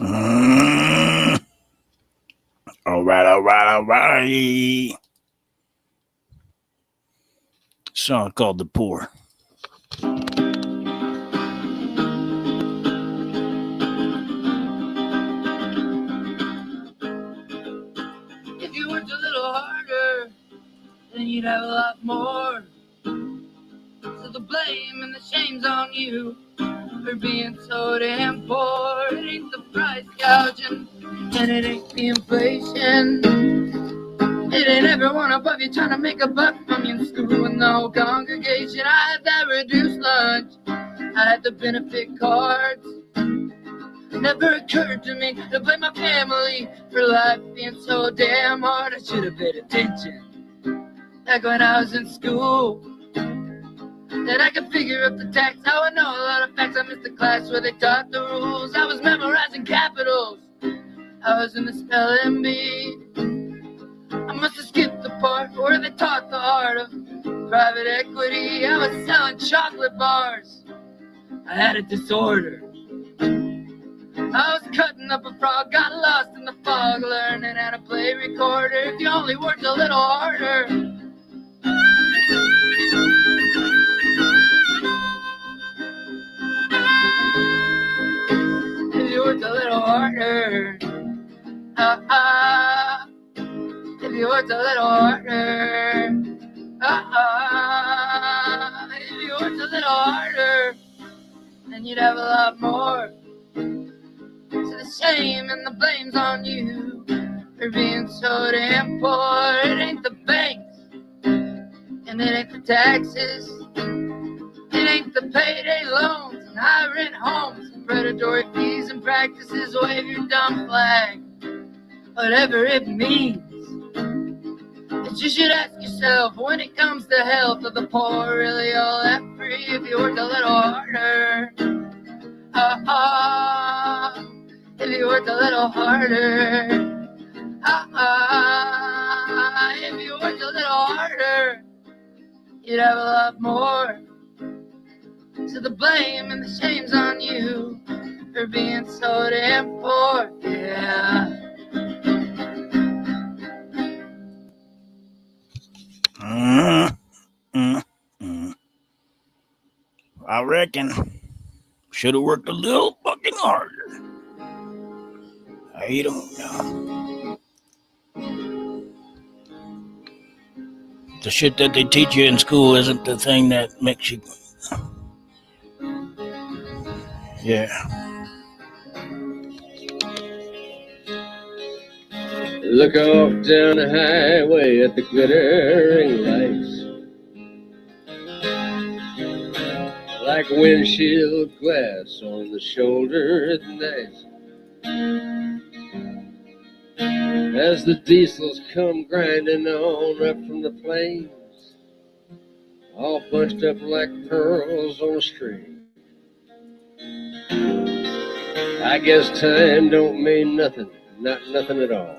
Mm. All right, all right, all right. Song called The Poor. If you worked a little harder, then you'd have a lot more. So the blame and the shame's on you for being so damn poor. It ain't the price gouging, and it ain't the inflation. It ain't everyone above you trying to make a buck from you in school and the whole congregation. I had that reduced lunch, I had the benefit cards. It never occurred to me to blame my family for life being so damn hard. I should have paid attention back when I was in school. That I could figure up the tax. How I know a lot of facts. I missed the class where they taught the rules. I was memorizing capitals, I was in the spelling bee. I must have skipped the part where they taught the art of private equity. I was selling chocolate bars, I had a disorder. I was cutting up a frog, got lost in the fog, learning how to play recorder. If you only worked a little harder. If you worked a little harder. If you worked a little harder. If you worked a little harder, then you'd have a lot more. So the shame and the blame's on you for being so damn poor. It ain't the banks, and it ain't the taxes. It ain't the payday loans and high rent homes and predatory fees and practices. Wave your dumb flag, whatever it means. But you should ask yourself, when it comes to health, are the poor really all that free? If you worked a little harder, if you worked a little harder, if you worked a little harder, you'd have a lot more. So the blame and the shame's on you for being so damn poor, yeah. I reckon should have worked a little fucking harder. I don't know. The shit that they teach you in school isn't the thing that makes you. Yeah. Look off down the highway at the glittering lights, like windshield glass on the shoulder at night. As the diesels come grinding on up from the plains, all bunched up like pearls on a string. I guess time don't mean nothing, not nothing at all.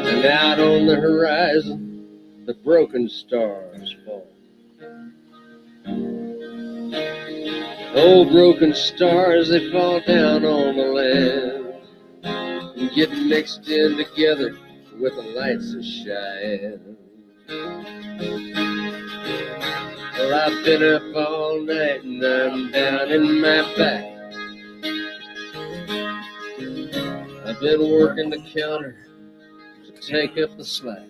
And out on the horizon, the broken stars fall. Old broken stars, they fall down on the land and get mixed in together with the lights that shine. Well, I've been up all night and I'm down in my back. I've been working the counter to take up the slack,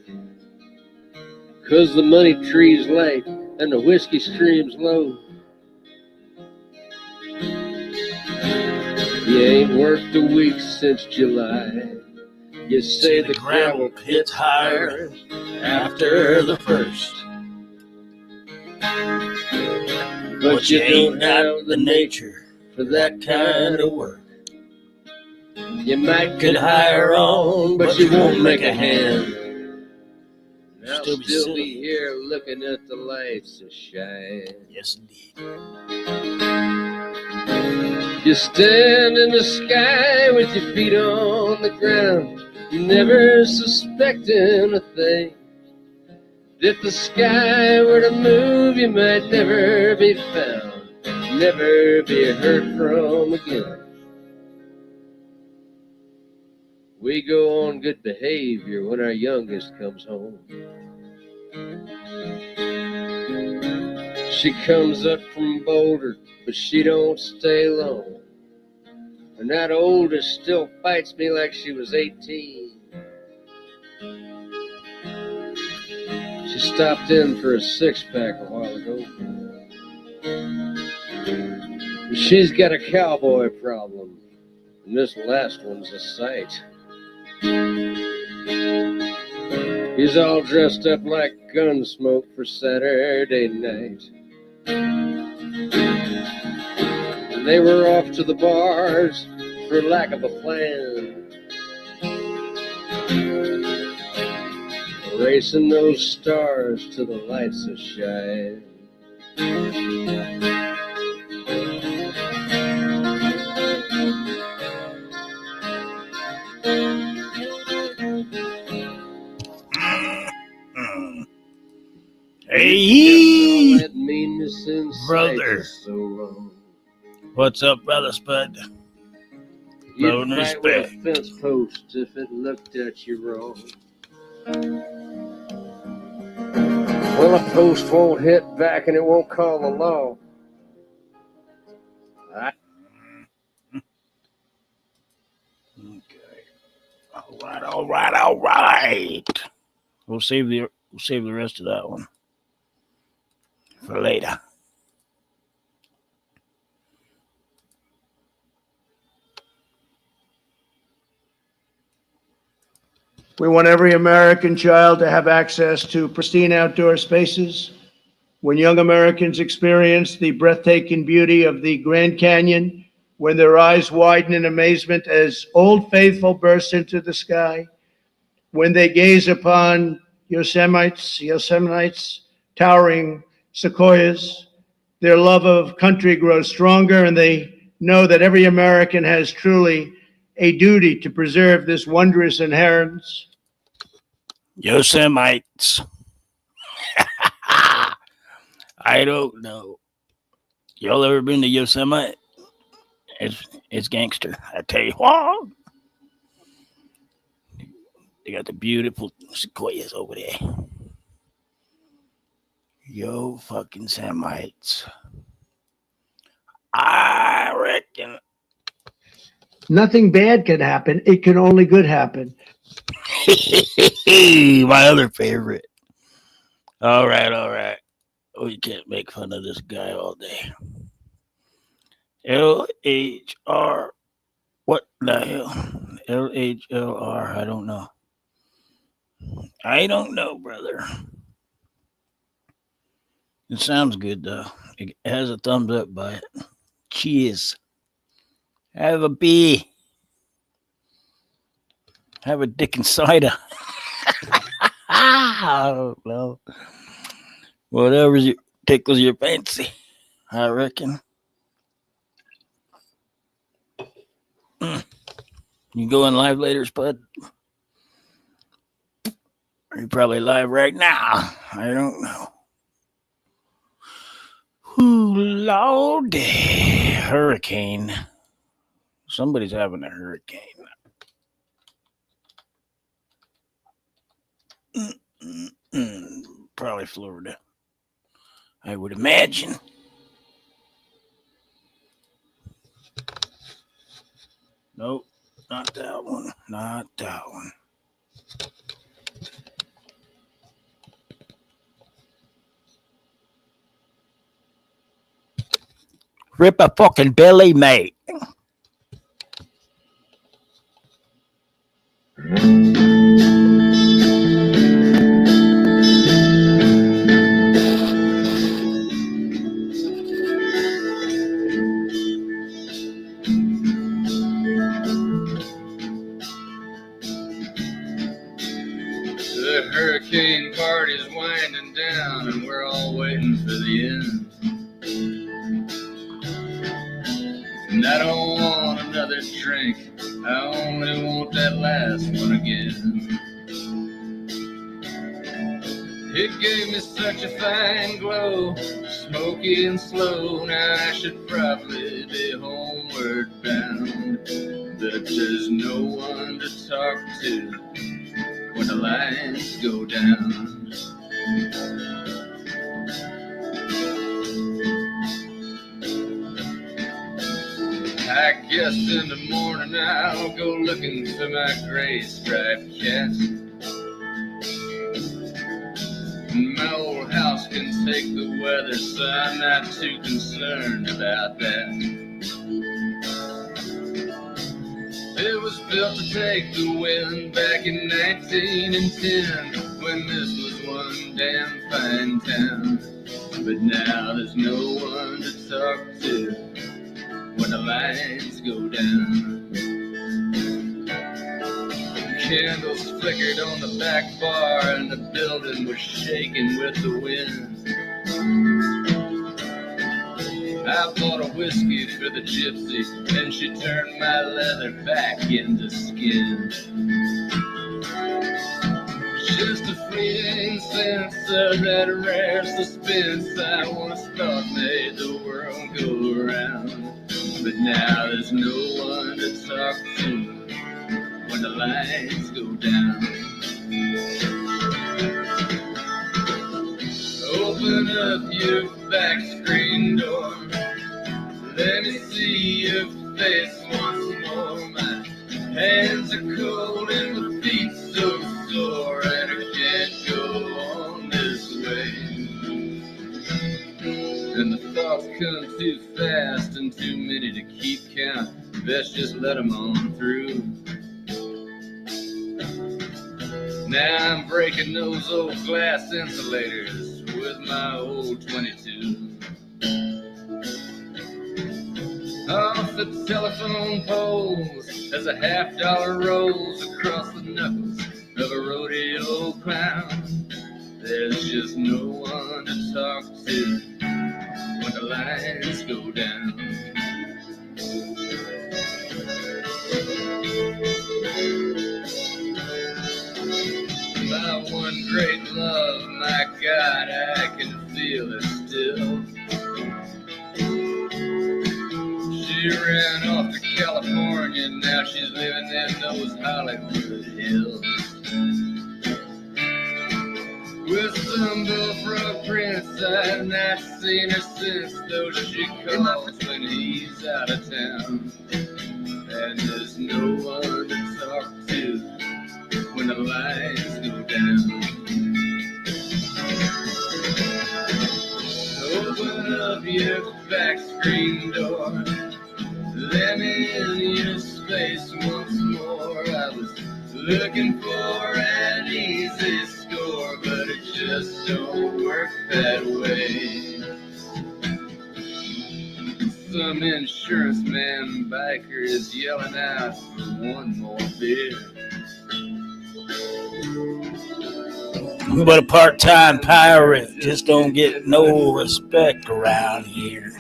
'cause the money tree's late and the whiskey stream's low. You ain't worked a week since July. You say the gravel pit's higher after the first, but you don't have the nature for that kind of work. You might could hire on, but you won't make a hand. I'll still be here looking at the lights that shine. Yes, indeed. You stand in the sky with your feet on the ground, never suspecting a thing. If the sky were to move, you might never be found. never be heard from again. We go on good behavior when our youngest comes home. She comes up from Boulder, but she don't stay long. And that oldest still fights me like she was 18. She stopped in for a six-pack a while ago. And she's got a cowboy problem, and this last one's a sight. He's all dressed up like Gunsmoke for Saturday night. And they were off to the bars for lack of a plan, racing those stars to the lights that shine. Hey, That meanness in sight brother. is so wrong. What's up, brother Spud? You'd No fight with a respect. fence post if it looked at you wrong. Well, a post won't hit back and it won't call the law. Okay. All right. We'll save the rest of that one for later. We want every American child to have access to pristine outdoor spaces. When young Americans experience the breathtaking beauty of the Grand Canyon, when their eyes widen in amazement as Old Faithful bursts into the sky, when they gaze upon Yosemite's towering sequoias, their love of country grows stronger, and they know that every American has truly a duty to preserve this wondrous inheritance. Yosemites. I don't know. Y'all ever been to Yosemite? It's gangster. I tell you what. They got the beautiful sequoias over there. Yo fucking Semites. I reckon. Nothing bad can happen. It can only good happen. My other favorite. All right. We can't make fun of this guy all day. LHR. What the hell? LHLR. I don't know, brother. It sounds good, though. It has a thumbs up by it. Cheers. Have a beer. Have a dick and cider. I don't know. Whatever tickles your fancy, I reckon. You going live later, Spud? You're probably live right now. I don't know. Ooh, Lordy. Hurricane. Somebody's having a hurricane. Probably Florida, I would imagine. Nope, not that one. Rip a fucking belly, mate. The hurricane party's winding down and we're all waiting for the end. And I don't want another drink, I only want that last one again. It gave me such a fine glow, smoky and slow. Now I should probably be homeward bound, but there's no one to talk to when the lights go down. I guess in the morning I'll go looking for my gray striped cat. My old house can take the weather, so I'm not too concerned about that. It was built to take the wind back in 1910, when this was one damn fine town. But now there's no one to talk to when the lights go down. Candles flickered on the back bar and the building was shaking with the wind. I bought a whiskey for the gypsy and she turned my leather back into skin. Just a fleeting sense of that rare suspense I once thought made the world go around. But now there's no one to talk to when the lights go down. Open up your back screen door. Let me see your face once more. My hands are cold and my feet so sore, and I can't go on this way. And the thoughts come too fast and too many to keep count. Best just let them on through. Now I'm breaking those old glass insulators with my old 22. Off the telephone poles as a $50 rolls across the knuckles of a rodeo clown. There's just no one to talk to when the lights go down. My one great love, my God, I can feel it still. She ran off to California, now she's living in those Hollywood hills. With some bullfrog prince, I've not seen her since, though she calls when he's out of town. And there's no one to talk to when the lights go down. Open up your back screen door. Let me in your space once more. I was looking for an easy score, but it just don't work that way. Some insurance man biker is yelling out for one more beer. But a part-time pirate just don't get no respect around here.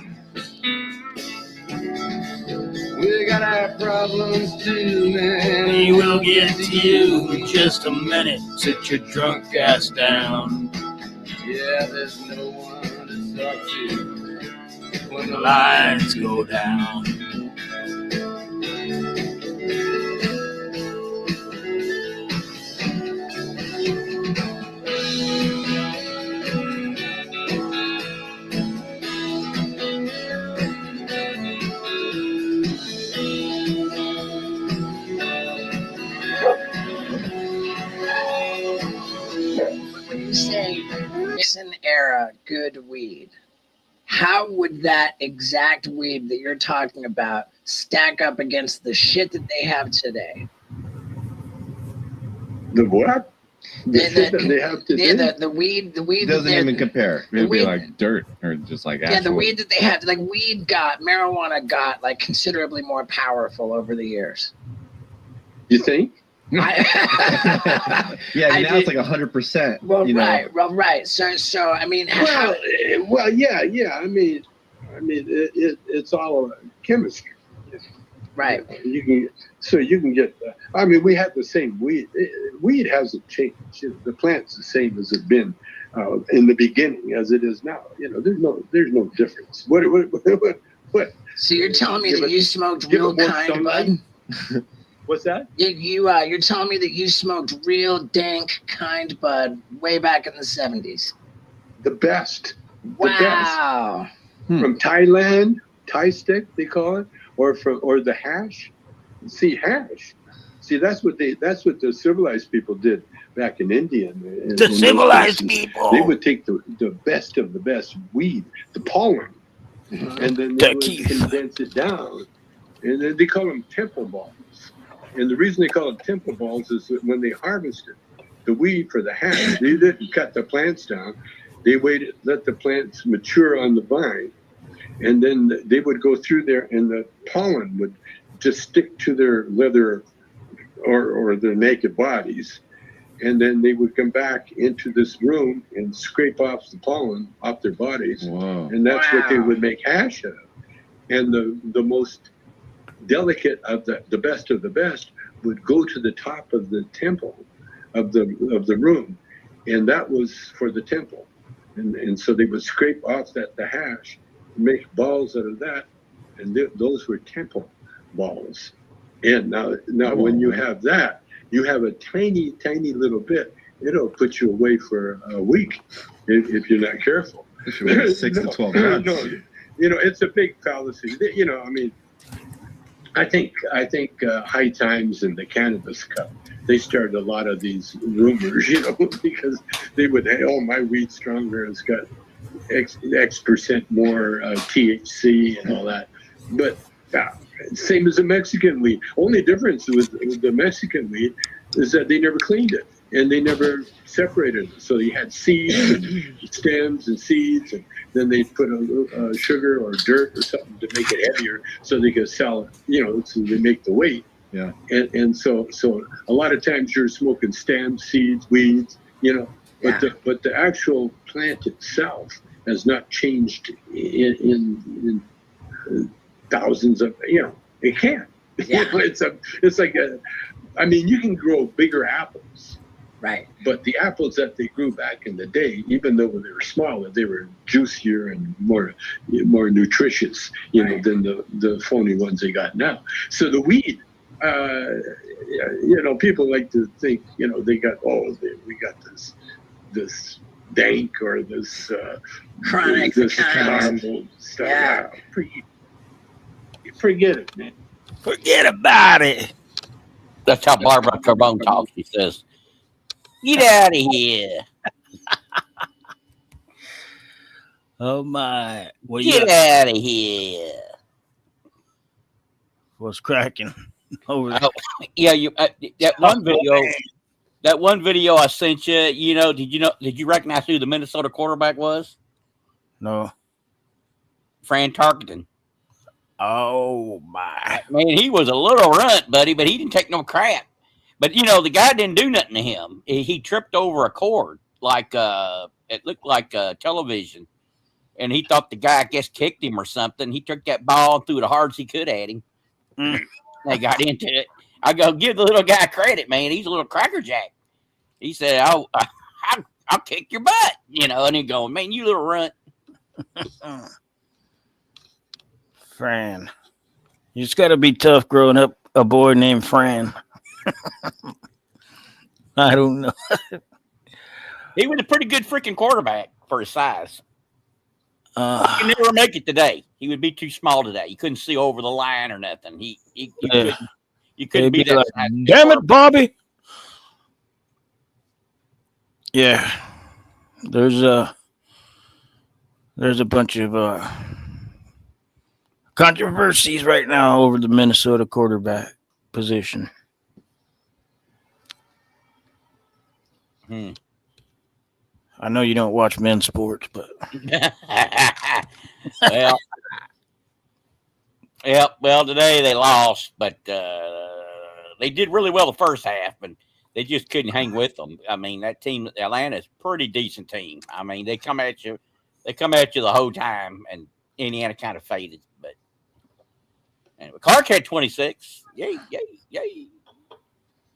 We got our problems too, man. We will get to you in just a minute. Sit your drunk ass down. Yeah, there's no one to talk to when The lights go down. When you say Nixon era good weed, how would that exact weed that you're talking about stack up against the shit that they have today? The what? The shit that they have today? Yeah, the weed doesn't even compare. It'd be weed- like dirt or just like yeah, the actual. weed that they had, like marijuana got like considerably more powerful over the years. You think? Yeah, I now did- it's like 100%. Well, you know? right. So I mean, Well, yeah. I mean, it's all chemistry. right. You can get. I mean, we have the same weed. Weed hasn't changed. The plant's the same as it's been in the beginning as it is now. There's no difference. What? So you're telling me Give that it- you smoked give it real more kind, sunlight? bud? What's that? You're telling me that you smoked real dank kind bud way back in the 70s. The best. Wow. From Thailand, Thai stick they call it, or the hash. See, hash. See, that's what the civilized people did back in India. The civilized people. They would take the best of the best weed, the pollen, and then they would condense it down, and then they call them temple balls. And the reason they call them temple balls is that when they harvested the weed for the hash, they didn't cut the plants down. They waited, let the plants mature on the vine, and then they would go through there, and the pollen would just stick to their leather or their naked bodies. And then they would come back into this room and scrape off the pollen off their bodies. Whoa. And that's what they would make hash of. And the most delicate of the best of the best would go to the top of the temple of the room. And that was for the temple. And so they would scrape off the hash, make balls out of that. And those were temple balls. And now when you have that, you have a tiny, tiny little bit. It'll put you away for a week if you're not careful. 6 to 12 months. No, it's a big fallacy. I think High Times and the Cannabis Cup, they started a lot of these rumors, because they would say, oh, my weed's stronger, it's got X percent more THC and all that. But same as the Mexican weed. Only difference with the Mexican weed is that they never cleaned it and they never separated it. So you had seeds and stems and seeds, and then they put a sugar or dirt or something to make it heavier so they could sell it, so they make the weight. Yeah. And so a lot of times you're smoking stems, seeds, weeds, but the actual plant itself has not changed in thousands of, it can't. Yeah. It's like you can grow bigger apples. Right. But the apples that they grew back in the day, even though they were smaller, they were juicier and more nutritious, than the phony ones they got now. So the weed, people like to think, they got, we got this dank or this chronic, this horrible stuff. Yeah. Forget it, man. Forget about it. That's how Barbara Carbone talks. She says, "Get out of here. Oh my! Well, Get out of here." What's cracking over there? Oh, yeah, that one video I sent you. Did you recognize who the Minnesota quarterback was? No. Fran Tarkenton. Oh my! Man, he was a little runt, buddy, but he didn't take no crap. But the guy didn't do nothing to him. He tripped over a cord, like it looked like television, and he thought the guy, I guess, kicked him or something. He took that ball and threw it as hard as he could at him. They got into it. I go, give the little guy credit, man. He's a little crackerjack. He said, I'll kick your butt, and he going, man, you little runt. Fran. You just got to be tough growing up a boy named Fran. I don't know. He was a pretty good freaking quarterback for his size. He could never make it today. He would be too small today. You couldn't see over the line or nothing. You couldn't be that size. Damn it, Bobby. Yeah. There's a bunch of controversies right now over the Minnesota quarterback position. I know you don't watch men's sports, but well, today they lost, but they did really well the first half, but they just couldn't hang with them. I mean, that team, Atlanta's a pretty decent team. I mean, they come at you the whole time, and Indiana kind of faded. But anyway, Clark had 26. Yay.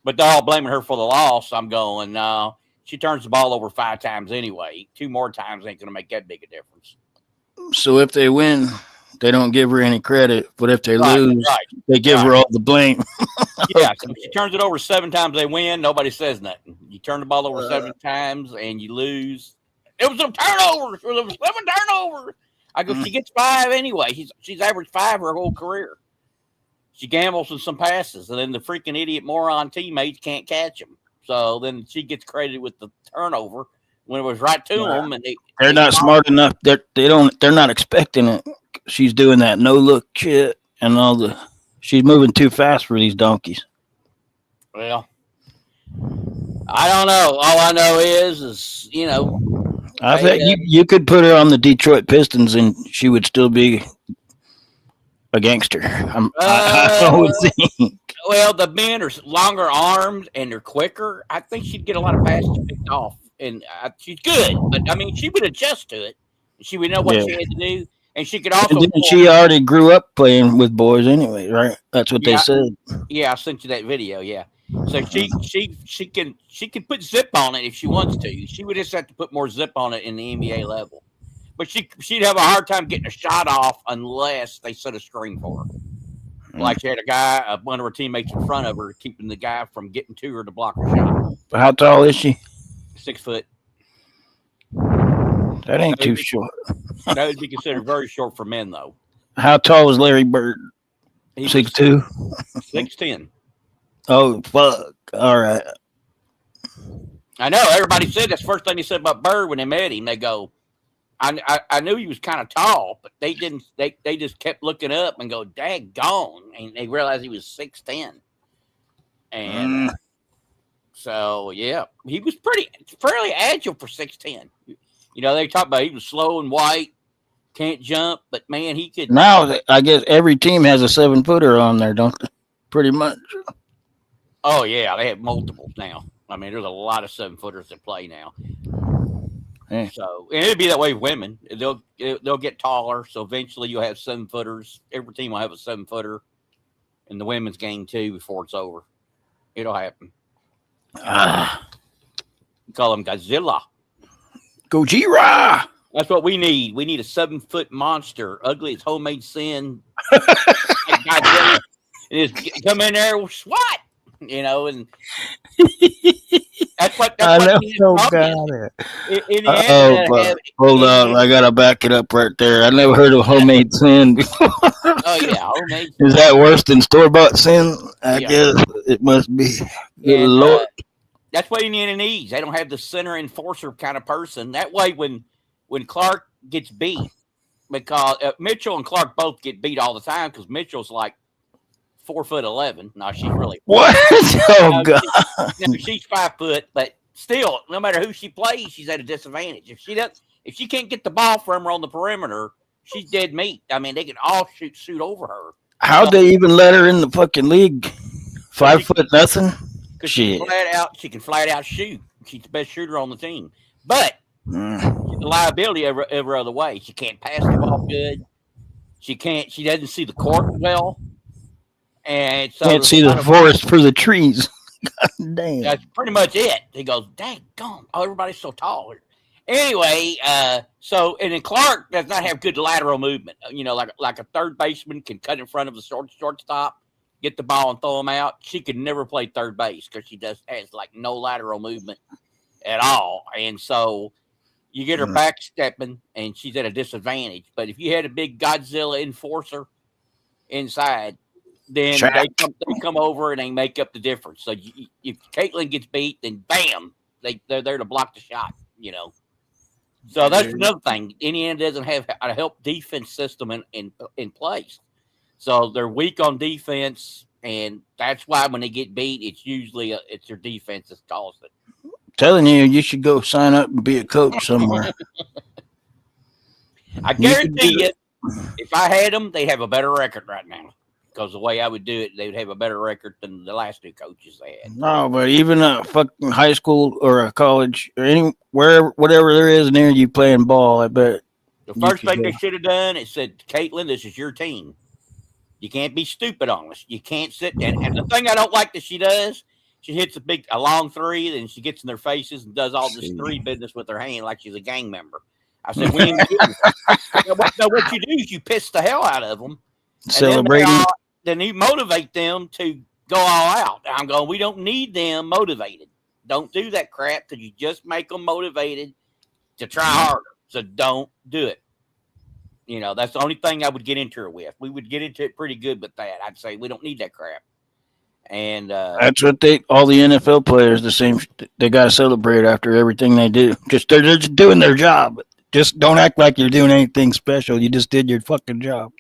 But they're all blaming her for the loss. I'm going, no. she turns the ball over 5 times anyway. 2 more times ain't going to make that big a difference. So if they win, they don't give her any credit, but if they lose, they give her all the blame. Yeah, so if she turns it over 7 times, they win. Nobody says nothing. You turn the ball over 7 times and you lose. It was a turnover. It was 7 turnovers. I go, she gets 5 anyway. She's averaged 5 her whole career. She gambles with some passes, and then the freaking idiot moron teammates can't catch them. So then she gets credited with the turnover when it was right to them, and they're not smart enough. They're not expecting it. She's doing that no look shit and all the. She's moving too fast for these donkeys. Well, I don't know. All I know is I think you could put her on the Detroit Pistons and she would still be a gangster. I would think. Well, the men are longer armed and they're quicker. I think she'd get a lot of passes picked off, and she's good. But I mean, she would adjust to it. She would know what she had to do, and she could also. And she already grew up playing with boys anyway, right? That's what they said. Yeah, I sent you that video. Yeah, so she can put zip on it if she wants to. She would just have to put more zip on it in the NBA level. But she'd have a hard time getting a shot off unless they set a screen for her. Like she had one of her teammates in front of her, keeping the guy from getting to her to block her shot. How tall is she? 6 foot. That ain't too short. That would be considered very short for men, though. How tall was Larry Bird? 6'2"? 6'10". Oh, fuck. All right. I know. Everybody said that's the first thing they said about Bird when they met him. They go, I knew he was kind of tall, but they didn't. They just kept looking up and go, daggone, and they realized he was 6'10". And so yeah, he was fairly agile for 6'10". They talk about he was slow and white, can't jump, but man, he could. Now I guess every team has a 7-footer on there, don't they? Pretty much. Oh yeah, they have multiples now. I mean, there's a lot of 7-footers that play now. Yeah. So and it'll be that way with women. They'll get taller, so eventually you'll have 7-footers. Every team will have a 7-footer in the women's game too before it's over. It'll happen. Call them Godzilla. Gojira. That's what we need. We need a 7-foot monster, ugly as homemade sin. Godzilla. And just come in there with SWAT, and that's what hold on, I gotta back it up right there. I never heard of homemade sin before. Oh yeah, homemade sin. Is that worse than store-bought sin? I guess it must be. Good Lord. That's what Indiana needs. They don't have the center enforcer kind of person. That way, when Clark gets beat, because Mitchell and Clark both get beat all the time because Mitchell's like 4'11". No, she's really what? Oh God! She's 5 foot, but still, no matter who she plays, she's at a disadvantage. If she can't get the ball from her on the perimeter, she's dead meat. I mean, they can all shoot over her. How'd they even let her in the fucking league? 5 foot nothing. Because she can flat out shoot. She's the best shooter on the team, but she's a liability every other way. She can't pass the ball good. She doesn't see the court well. And so can't see the forest for the trees. God damn. That's pretty much it. He goes, dang gone. Oh, everybody's so tall. Anyway, and then Clark does not have good lateral movement. Like a third baseman can cut in front of the shortstop, get the ball and throw them out. She could never play third base because she has like no lateral movement at all. And so you get her backstepping and she's at a disadvantage. But if you had a big Godzilla enforcer inside, then they come over and they make up the difference. So if Caitlin gets beat, then bam, they're there to block the shot, So that's another thing. Indiana doesn't have a help defense system in place. So they're weak on defense, and that's why when they get beat, it's usually it's their defense that's caused it. Telling you should go sign up and be a coach somewhere. I guarantee you, if I had them, they'd have a better record right now. Because the way I would do it, they would have a better record than the last 2 coaches they had. No, but even a fucking high school or a college or anywhere, whatever there is near you playing ball, I bet. The first thing they should have done is said, Caitlin, this is your team. You can't be stupid on us. You can't sit. And the thing I don't like that she does She hits a long three, then she gets in their faces and does all this three business with her hand like she's a gang member. I said, we ain't doing that. What you do is you piss the hell out of them. Celebrating. Then you motivate them to go all out. I'm going, we don't need them motivated. Don't do that crap because you just make them motivated to try harder. So don't do it. That's the only thing I would get into it with. We would get into it pretty good with that. I'd say we don't need that crap. And that's what all the NFL players, the same, they got to celebrate after everything they do. They're just doing their job. Just don't act like you're doing anything special. You just did your fucking job.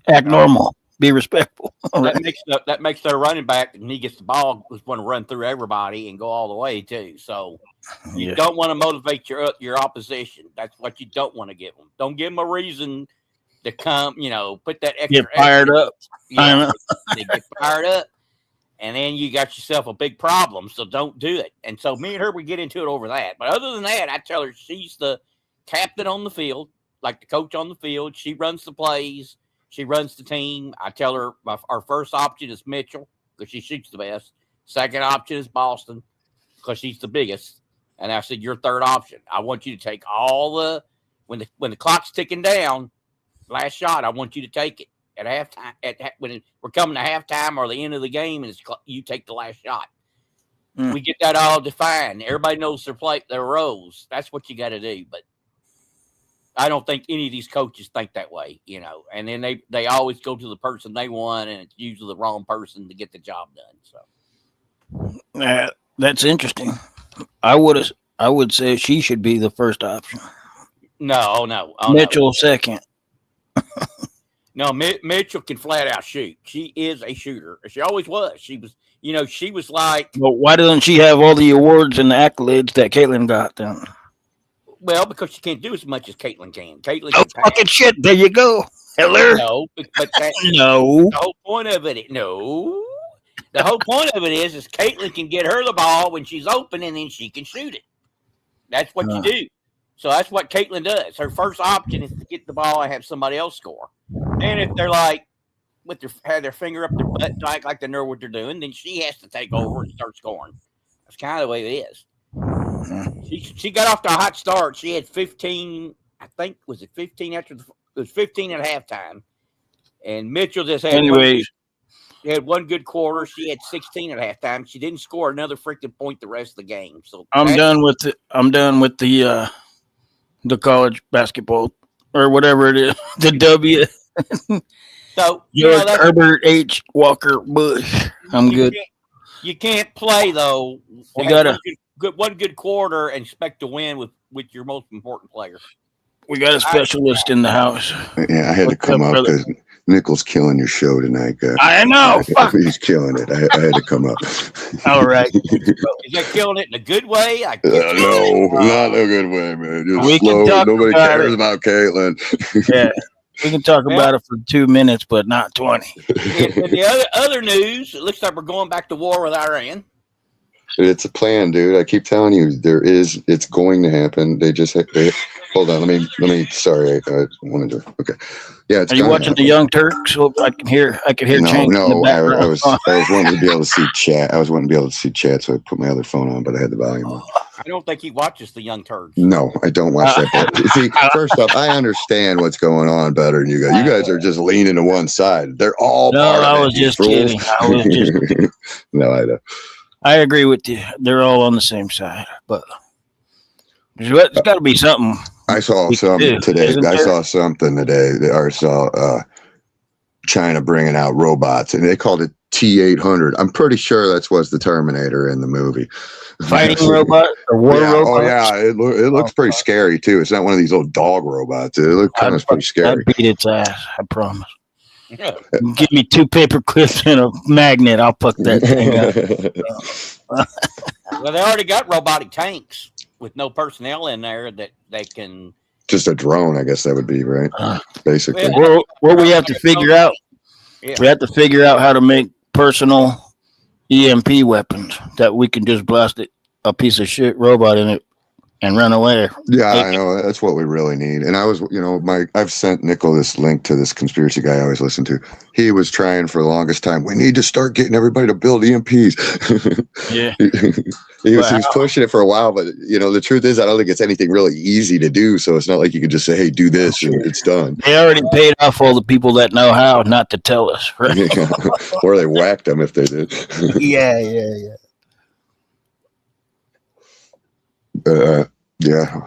Act normal. Be respectful. That makes their running back, and he gets the ball, was going to run through everybody and go all the way too. So you don't want to motivate your opposition. That's what you don't want to give them. Don't give them a reason to come. Put that extra. Get fired up. Yeah, they get fired up. And then you got yourself a big problem, so don't do it. And so me and her, we get into it over that. But other than that, I tell her she's the captain on the field, like the coach on the field. She runs the plays. She runs the team. I tell her our first option is Mitchell because she shoots the best. Second option is Boston because she's the biggest. And I said, your third option. I want you to take when the clock's ticking down, last shot, I want you to take it. At halftime, when we're coming to halftime or the end of the game, and you take the last shot. We get that all defined. Everybody knows their roles. That's what you got to do. But I don't think any of these coaches think that way, And then they always go to the person they want, and it's usually the wrong person to get the job done. So that's interesting. I would say she should be the first option. No. Mitchell second. No, Mitchell can flat out shoot. She is a shooter. She always was. She was like. Well, why doesn't she have all the awards and the accolades that Caitlin got then? Well, because she can't do as much as Caitlin can. Caitlin can fucking shit. There you go. Hello. No, but no. The whole point of it. No. The whole point of it is Caitlin can get her the ball when she's open, and then she can shoot it. That's what you do. So that's what Caitlin does. Her first option is to get the ball and have somebody else score. And if they're like, have their finger up their butt like they know what they're doing, then she has to take over and start scoring. That's kind of the way it is. She got off to a hot start. She had 15, I think, was it 15 it was 15 at halftime. And Mitchell just had one good quarter. She had 16 at halftime. She didn't score another freaking point the rest of the game. So I'm done with the college basketball or whatever it is, the W. So Herbert H. Walker Bush. I'm good. You can't play though. You gotta one good quarter and expect to win with your most important player. We got a specialist in the house. Yeah, I had to come up because Nichols killing your show tonight, guys. I know. He's killing it. I had to come up. All right. Is that killing it in a good way? No, not a good way, man. Just slow. Nobody cares about Caitlin. Yeah. We can talk about it for 2 minutes, but not 20. And the other news, it looks like we're going back to war with Iran. It's a plan, dude. I keep telling you, it's going to happen. Hold on. Let me, sorry. I wanted to, okay. Yeah. Are you watching the Young Turks? So I can hear Chang. No, I was wanting to be able to see chat. I was wanting to be able to see chat. So I put my other phone on, but I had the volume on. I don't think he watches the Young Turks. No, I don't watch that. See, first off, I understand what's going on better than you guys. You guys are just leaning to one side. They're all part of it. I was just kidding. No, I don't. I agree with you. They're all on the same side, but there's got to be something. I saw something today. I saw something today. I saw China bringing out robots, and they called it T-800. I'm pretty sure that was the Terminator in the movie. Fighting robot or war robot? Oh yeah, it looks pretty scary too. It's not one of these old dog robots. It looks kind of pretty scary. I'd beat its ass. I promise. Give me 2 paper clips and a magnet. I'll fuck that thing up. Well, they already got robotic tanks with no personnel in there that they can. Just a drone, I guess that would be right. Basically, what we have to figure out. Yeah. We have to figure out how to make personal EMP weapons that we can just blast a piece of shit robot in it and run away. Yeah, I know. That's what we really need. And I was, I've sent Nickel this link to this conspiracy guy I always listen to. He was trying for the longest time. We need to start getting everybody to build EMPs. Yeah. he was pushing it for a while, but the truth is, I don't think it's anything really easy to do. So it's not like you can just say, "Hey, do this," and it's done. They already paid off all the people that know how not to tell us, right? Yeah. Or they whacked them if they did. Yeah. Yeah.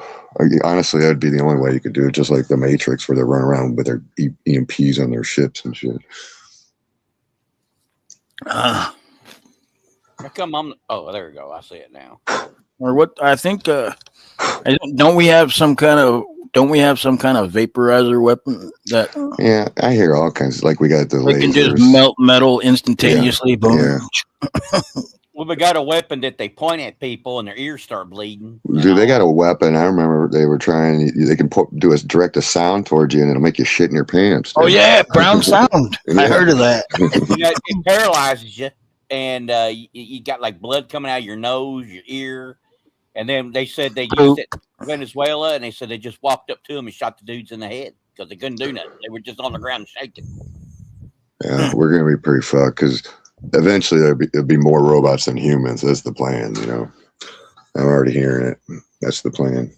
Honestly, that'd be the only way you could do it, just like the Matrix, where they run around with their EMPs on their ships and shit. How come I'm? Oh, there we go. I see it now. Or what? I think. Don't we have some kind of vaporizer weapon that? Yeah, I hear all kinds. Like we got the they lasers. Can just melt metal instantaneously. Yeah. Boom. Yeah. Well, we got a weapon that they point at people and their ears start bleeding. Dude, they got a weapon. I remember they were trying. They can direct a sound towards you, and it'll make you shit in your pants. Dude. Oh yeah, brown sound. Yeah. I heard of that. It paralyzes you, and you got like blood coming out of your nose, your ear, and then they said they used it in Venezuela, and they said they just walked up to them and shot the dudes in the head because they couldn't do nothing. They were just on the ground shaking. Yeah, we're gonna be pretty fucked because eventually there'll be more robots than humans. That's the plan, I'm already hearing it. That's the plan.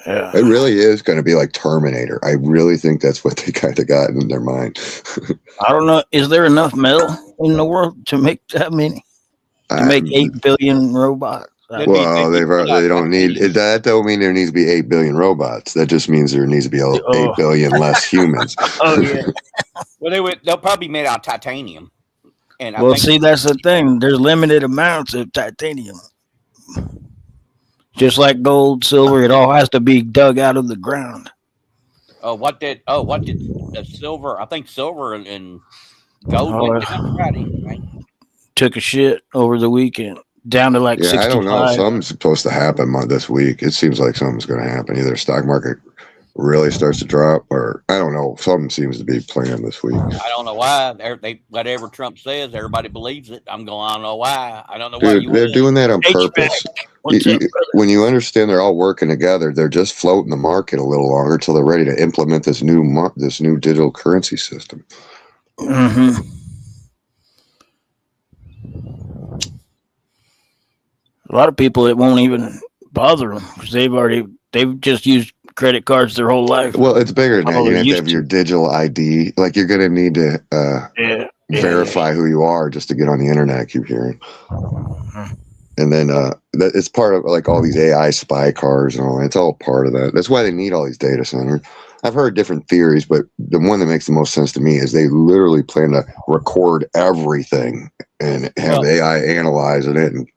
Yeah. It really is going to be like Terminator. I really think that's what they kind of got in their mind. I don't know. Is there enough metal in the world to make that many? To make 8 billion robots? Well, they don't need it. That don't mean there needs to be 8 billion robots. That just means there needs to be 8 billion less humans. Oh yeah. Well, they'll probably be made out of titanium. And see, that's the thing. There's limited amounts of titanium. Just like gold, silver, it all has to be dug out of the ground. What did silver? I think silver and gold went down Friday, right? Took a shit over the weekend. Down to like 65. I don't know. Something's supposed to happen this week. It seems like something's going to happen. Either the stock market really starts to drop, or I don't know. Something seems to be planned this week. I don't know why. Whatever Trump says, everybody believes it. I don't know why. I don't know why. They're doing that on purpose. When you understand they're all working together, they're just floating the market a little longer until they're ready to implement this new digital currency system. Mm-hmm. A lot of people, it won't even bother them because they've just used credit cards their whole life. Well, it's bigger than that. You have to have your digital ID. Like you're going to need to verify who you are just to get on the internet. I keep hearing. And then it's part of like all these AI spy cars and all that. It's all part of that. That's why they need all these data centers. I've heard different theories, but the one that makes the most sense to me is they literally plan to record everything and have AI analyzing it and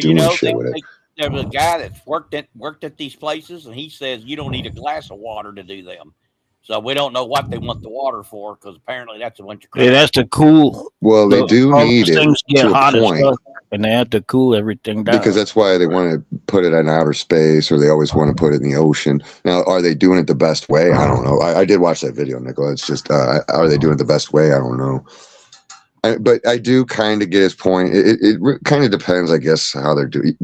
doing shit with it. There was a guy that's worked at these places, and he says you don't need a glass of water to do them. So we don't know what they want the water for because apparently that's a bunch of crap. Yeah, that's to cool. Well, they do need it things get to hot a point, and they have to cool everything down. Because that's why they want to put it in outer space, or they always want to put it in the ocean. Now, are they doing it the best way? I don't know. I did watch that video, Nicole. It's just, are they doing it the best way? I don't know. But I do kind of get his point. It kind of depends, I guess, how they're doing.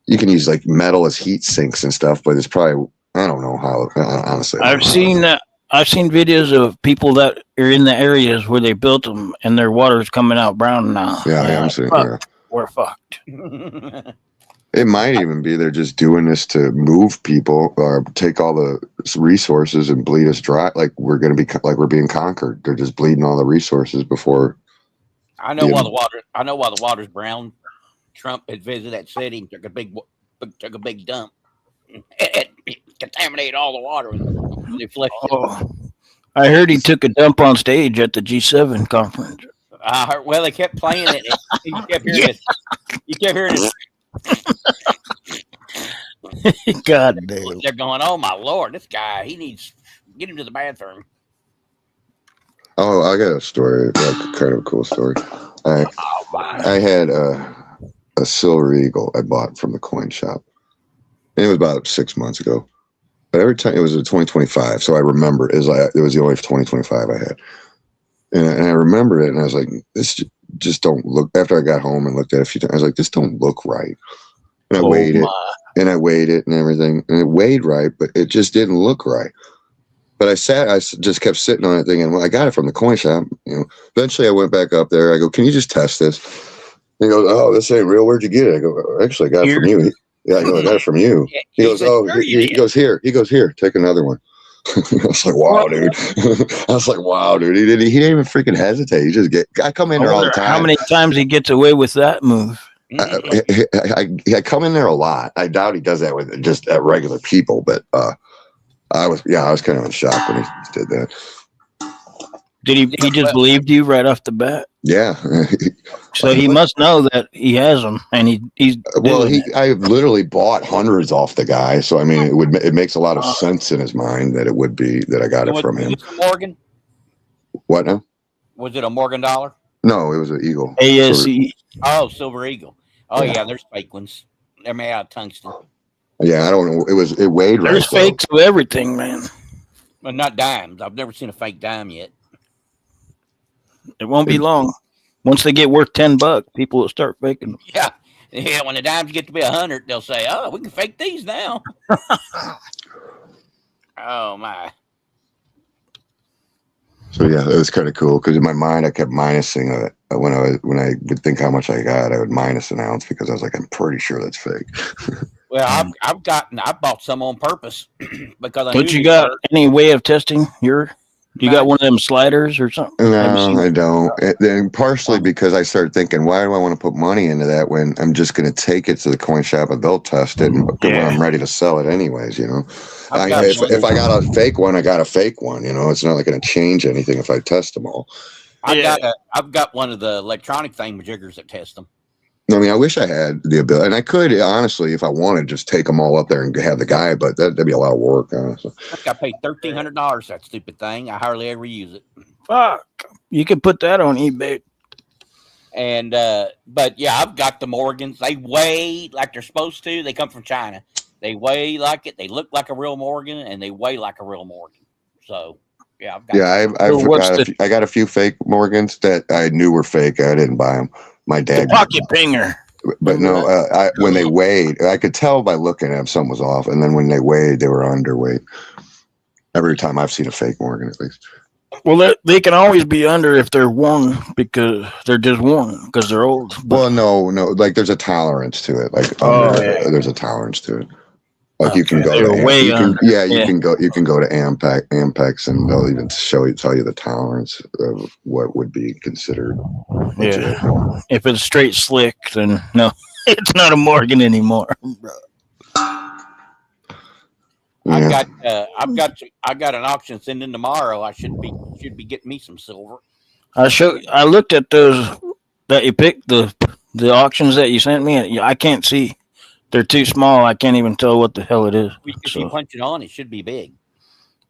You can use like metal as heat sinks and stuff, but it's probably, I don't know how. Honestly, I've seen videos of people that are in the areas where they built them, and their water's coming out brown now. Yeah, I'm saying we're fucked. It might even be they're just doing this to move people or take all the resources and bleed us dry. Like we're going to be like we're being conquered. They're just bleeding all the resources before. I know why the water's brown. Trump had visited that city and took a big dump. It contaminated all the water. I heard he took a dump on stage at the G7 conference. Well, they kept playing it. You kept hearing it. You kept hearing it. God damn. They're going, oh my Lord, this guy, he needs get him to the bathroom. Oh, I got a story, like kind of a cool story. I had a Silver Eagle I bought from the coin shop. And it was about 6 months ago. But every time it was a 2025, so I remember it was the only 2025 I had. And I remember it, and I was like, this just don't look. After I got home and looked at it a few times, I was like, this don't look right. And I weighed it, and and everything, and it weighed right, but it just didn't look right. But I just kept sitting on it thinking, well, I got it from the coin shop. Eventually I went back up there. I go, can you just test this? He goes, oh, this ain't real. Where'd you get it? I go, actually, I got it from you. Yeah, I go, I got it from you. He goes, oh, he goes, here. He goes, here, take another one. I was like, wow, dude. I was like, wow, dude. He didn't even freaking hesitate. He just I come in there all the time. How many times he gets away with that move? I come in there a lot. I doubt he does that with just regular people, but I was kind of in shock when he did that. Did he just believed you right off the bat? Yeah. So he must know that he has them, and he's I literally bought hundreds off the guy, so I mean it makes a lot of sense in his mind that it would be that I got it from him. Was it a Morgan? What now? Was it a Morgan dollar? No, it was an Eagle. ASE. Oh, Silver Eagle. Oh yeah, there's fake ones. They're made out of tungsten. Yeah, I don't know. It weighed right. There's fakes of everything, man. But not dimes. I've never seen a fake dime yet. It won't be long. Once they get worth $10, people will start faking them. Yeah. When the dimes get to be 100, they'll say, "Oh, we can fake these now." Oh my. So yeah, it was kind of cool because in my mind I kept minusing it when I would think how much I got, I would minus an ounce because I was like, I'm pretty sure that's fake. Well, I bought some on purpose because I Don't you got any way of testing you got one of them sliders or something? No, I don't. And partially because I started thinking, why do I want to put money into that when I'm just going to take it to the coin shop and they'll test it, and when I'm ready to sell it anyways, If I got a fake one, I got a fake one. It's not like going to change anything if I test them all. I've got one of the electronic thingamajiggers that test them. I mean, I wish I had the ability, and I could honestly, if I wanted, just take them all up there and have the guy, but that'd be a lot of work, honestly. I paid $1,300 for that stupid thing. I hardly ever use it. Fuck, you could put that on eBay. And but yeah, I've got the Morgans. They weigh like they're supposed to. They come from China. They weigh like it. They look like a real Morgan, and they weigh like a real Morgan. So yeah, I got a few fake Morgans that I knew were fake. I didn't buy them. My dad, the pocket pinger. But no, when they weighed, I could tell by looking at them something was off. And then when they weighed, they were underweight. Every time I've seen a fake Morgan, at least. Well, they can always be under if they're worn because they're just worn because they're old. Well, no, like there's a tolerance to it. Like there's a tolerance to it. Like you can go to you can go to Ampex and they'll even tell you the tolerance of what would be considered. Yeah, if it's straight slick, then no, it's not a Morgan anymore. I got an auction sending tomorrow. I should be getting me some silver. I looked at those that you picked the auctions that you sent me. I can't see. They're too small. I can't even tell what the hell it is. If you punch it on, it should be big.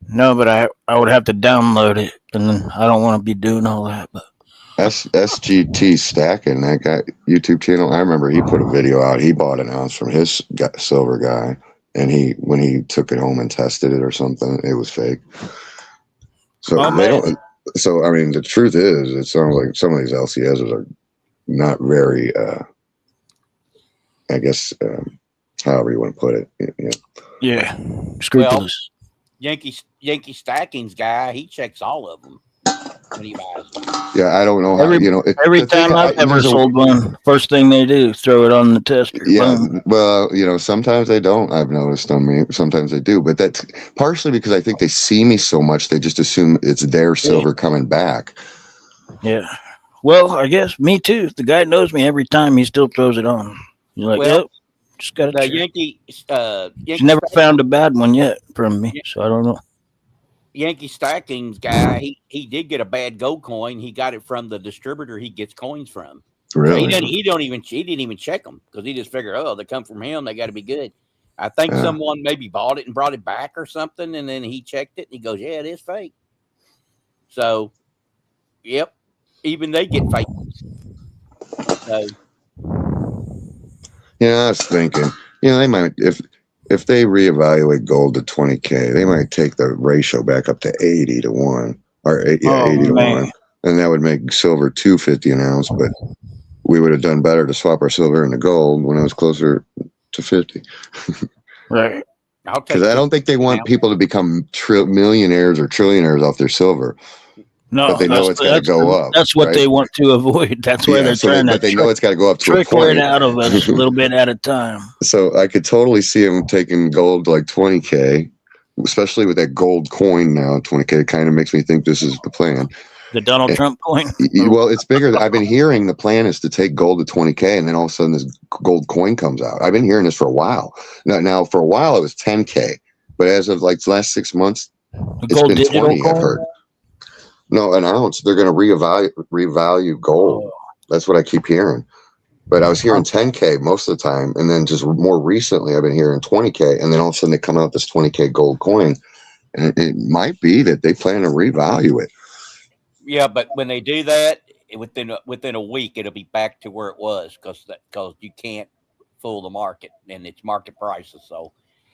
No, but I would have to download it, and then I don't want to be doing all that. But SGT Stacking, that guy YouTube channel. I remember he put a video out. He bought an ounce from his silver guy, and when he took it home and tested it or something, it was fake. So they don't. So I mean, the truth is, it sounds like some of these LCSs are not very. I guess, however you want to put it. Yeah. Scrupulous. Well, Yankee Stacking's guy, he checks all of them when he buys them. Yeah, I don't know. Every time I've ever sold one, first thing they do is throw it on the tester. Yeah, well, sometimes they don't. I've noticed on me. Sometimes they do, but that's partially because I think they see me so much they just assume it's their silver coming back. Yeah. Well, I guess me too. The guy knows me every time. He still throws it on. You're like, yep, just got the Yankee. Never found a bad one yet from me, so I don't know. Yankee Stacking's guy, he did get a bad gold coin. He got it from the distributor he gets coins from. Really? So he didn't even check them because he just figured, they come from him, they got to be good. I think someone maybe bought it and brought it back or something, and then he checked it and he goes, yeah, it is fake. So, yep, even they get fake. So. Yeah, I was thinking, they might, if they reevaluate gold to 20K, they might take the ratio back up to 80 to 1 or 80 to 1. And that would make silver $2.50 an ounce, but we would have done better to swap our silver into gold when it was closer to 50. Right. Because I don't think they want people to become millionaires or trillionaires off their silver. No, but they know it's got to go up. That's what right? they want to avoid. That's why they're trying to. But they know it's got to go up to a trickle point. it out of us a little bit at a time. So I could totally see them taking gold to like 20K, especially with that gold coin now. 20K kind of makes me think this is the plan. The Donald Trump coin? Well, it's bigger. I've been hearing the plan is to take gold to 20K, and then all of a sudden this gold coin comes out. I've been hearing this for a while. Now for a while it was 10K, but as of like the last 6 months, it's been 20. I've heard. No, an ounce. They're going to revalue gold. That's what I keep hearing. But I was hearing 10K most of the time, and then just more recently, I've been hearing 20K, and then all of a sudden they come out this 20K gold coin, and it might be that they plan to revalue it. Yeah, but when they do that, within a week, it'll be back to where it was because you can't fool the market, and it's market prices. So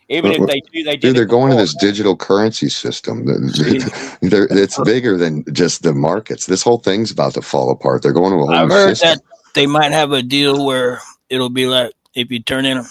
even if they do, dude, they're going to this digital currency system. It's bigger than just the markets. This whole thing's about to fall apart. They're going to a whole I've new heard system. that they might have a deal where it'll be like if you turn in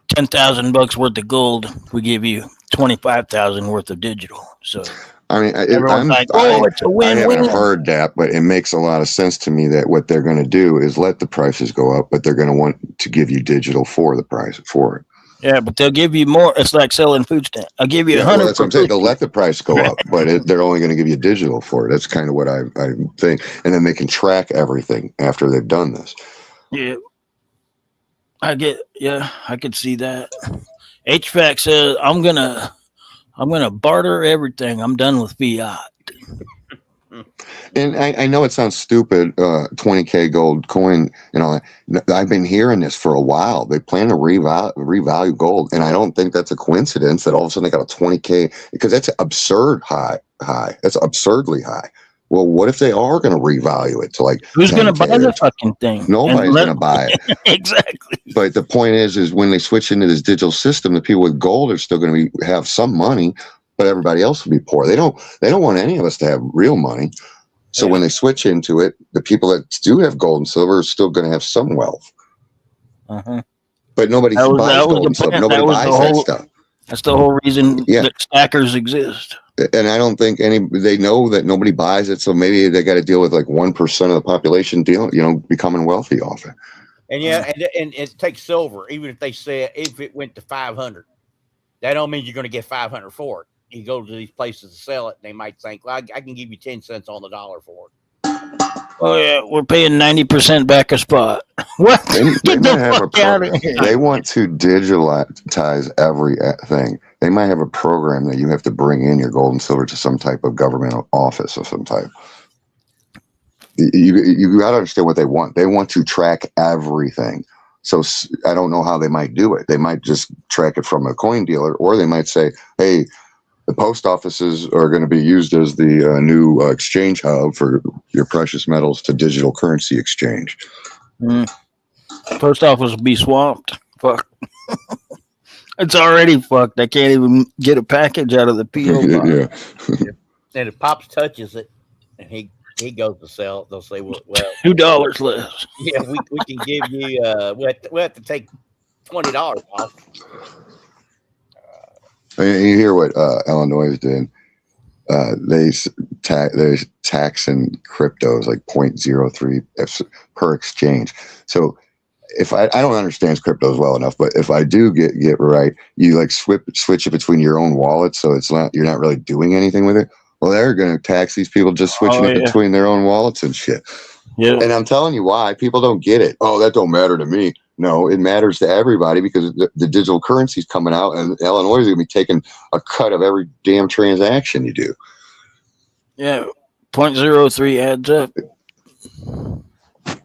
$10,000 worth of gold, we give you 25,000 worth of digital. So I mean, everyone's like, it's a win-win. I haven't heard that, but it makes a lot of sense to me that what they're going to do is let the prices go up, but they're going to want to give you digital for the price for it. Yeah, but they'll give you more. It's like selling food stamps. I'll give you 100. Well, that's what I'm saying. They'll let the price go up, but they're only going to give you digital for it. That's kind of what I think. And then they can track everything after they've done this. Yeah. I could see that. HVAC says I'm gonna barter everything. I'm done with fiat. And I know it sounds stupid, 20K gold coin and all that. I've been hearing this for a while. They plan to revalue gold, and I don't think that's a coincidence that all of a sudden they got a 20K, because that's absurd high. That's absurdly high. Well, what if they are going to revalue it to like who's going to buy the fucking thing? Nobody's going to buy it. Exactly. But the point is when they switch into this digital system, the people with gold are still going to have some money, but everybody else will be poor. They don't want any of us to have real money. So when they switch into it, the people that do have gold and silver are still going to have some wealth. Uh-huh. But nobody buys gold and silver. Nobody buys that stuff. That's the whole reason that stackers exist. And I don't think they know that nobody buys it. So maybe they got to deal with like 1% of the population becoming wealthy off it. And and it takes silver. Even if they say if it went to 500, that don't mean you're going to get 500 for it. You go to these places to sell it, and they might think, well, I can give you 10 cents on the dollar for it. Oh yeah, we're paying 90% back a spot. What? Get the fuck out of here. They want to digitize everything. They might have a program that you have to bring in your gold and silver to some type of governmental office of some type. You got to understand what they want. They want to track everything. So I don't know how they might do it. They might just track it from a coin dealer, or they might say, hey, the post offices are going to be used as the new exchange hub for your precious metals to digital currency exchange. Post office will be swamped. Fuck. It's already fucked. I can't even get a package out of the PO box. And if Pops touches it and he goes to sell it, they'll say, well $2 less. Yeah, we can give you, we'll have to take $20 off. You hear what Illinois did? They're taxing cryptos like 0.03 per exchange. So if I don't understand cryptos well enough, but if I do get right, you like switch it between your own wallets, so you're not really doing anything with it. Well, they're going to tax these people just switching it between their own wallets and shit. Yeah. And I'm telling you why. People don't get it. Oh, that don't matter to me. No, it matters to everybody because the digital currency is coming out, and Illinois is going to be taking a cut of every damn transaction you do. Yeah, 0.03 adds up.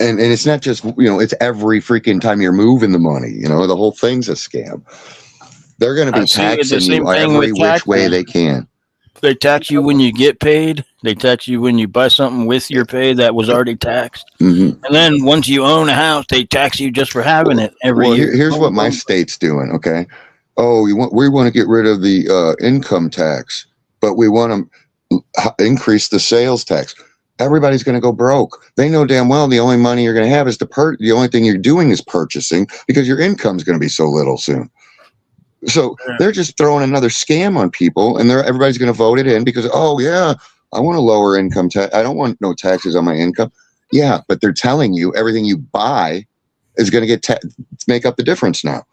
And it's not just, it's every freaking time you're moving the money. The whole thing's a scam. They're going to be taxing you every which way they can. They tax you when you get paid. They tax you when you buy something with your pay that was already taxed. Mm-hmm. And then once you own a house, they tax you just for having it every year. Here's what my state's doing, okay? Oh, we want to get rid of the income tax, but we want to increase the sales tax. everybody's going to go broke. They know damn well the only money you're going to have is the only thing you're doing is purchasing because your income's going to be so little soon. So they're just throwing another scam on people, and everybody's going to vote it in because, oh yeah, I want a lower income tax. I don't want no taxes on my income. Yeah, but they're telling you everything you buy is going to make up the difference now.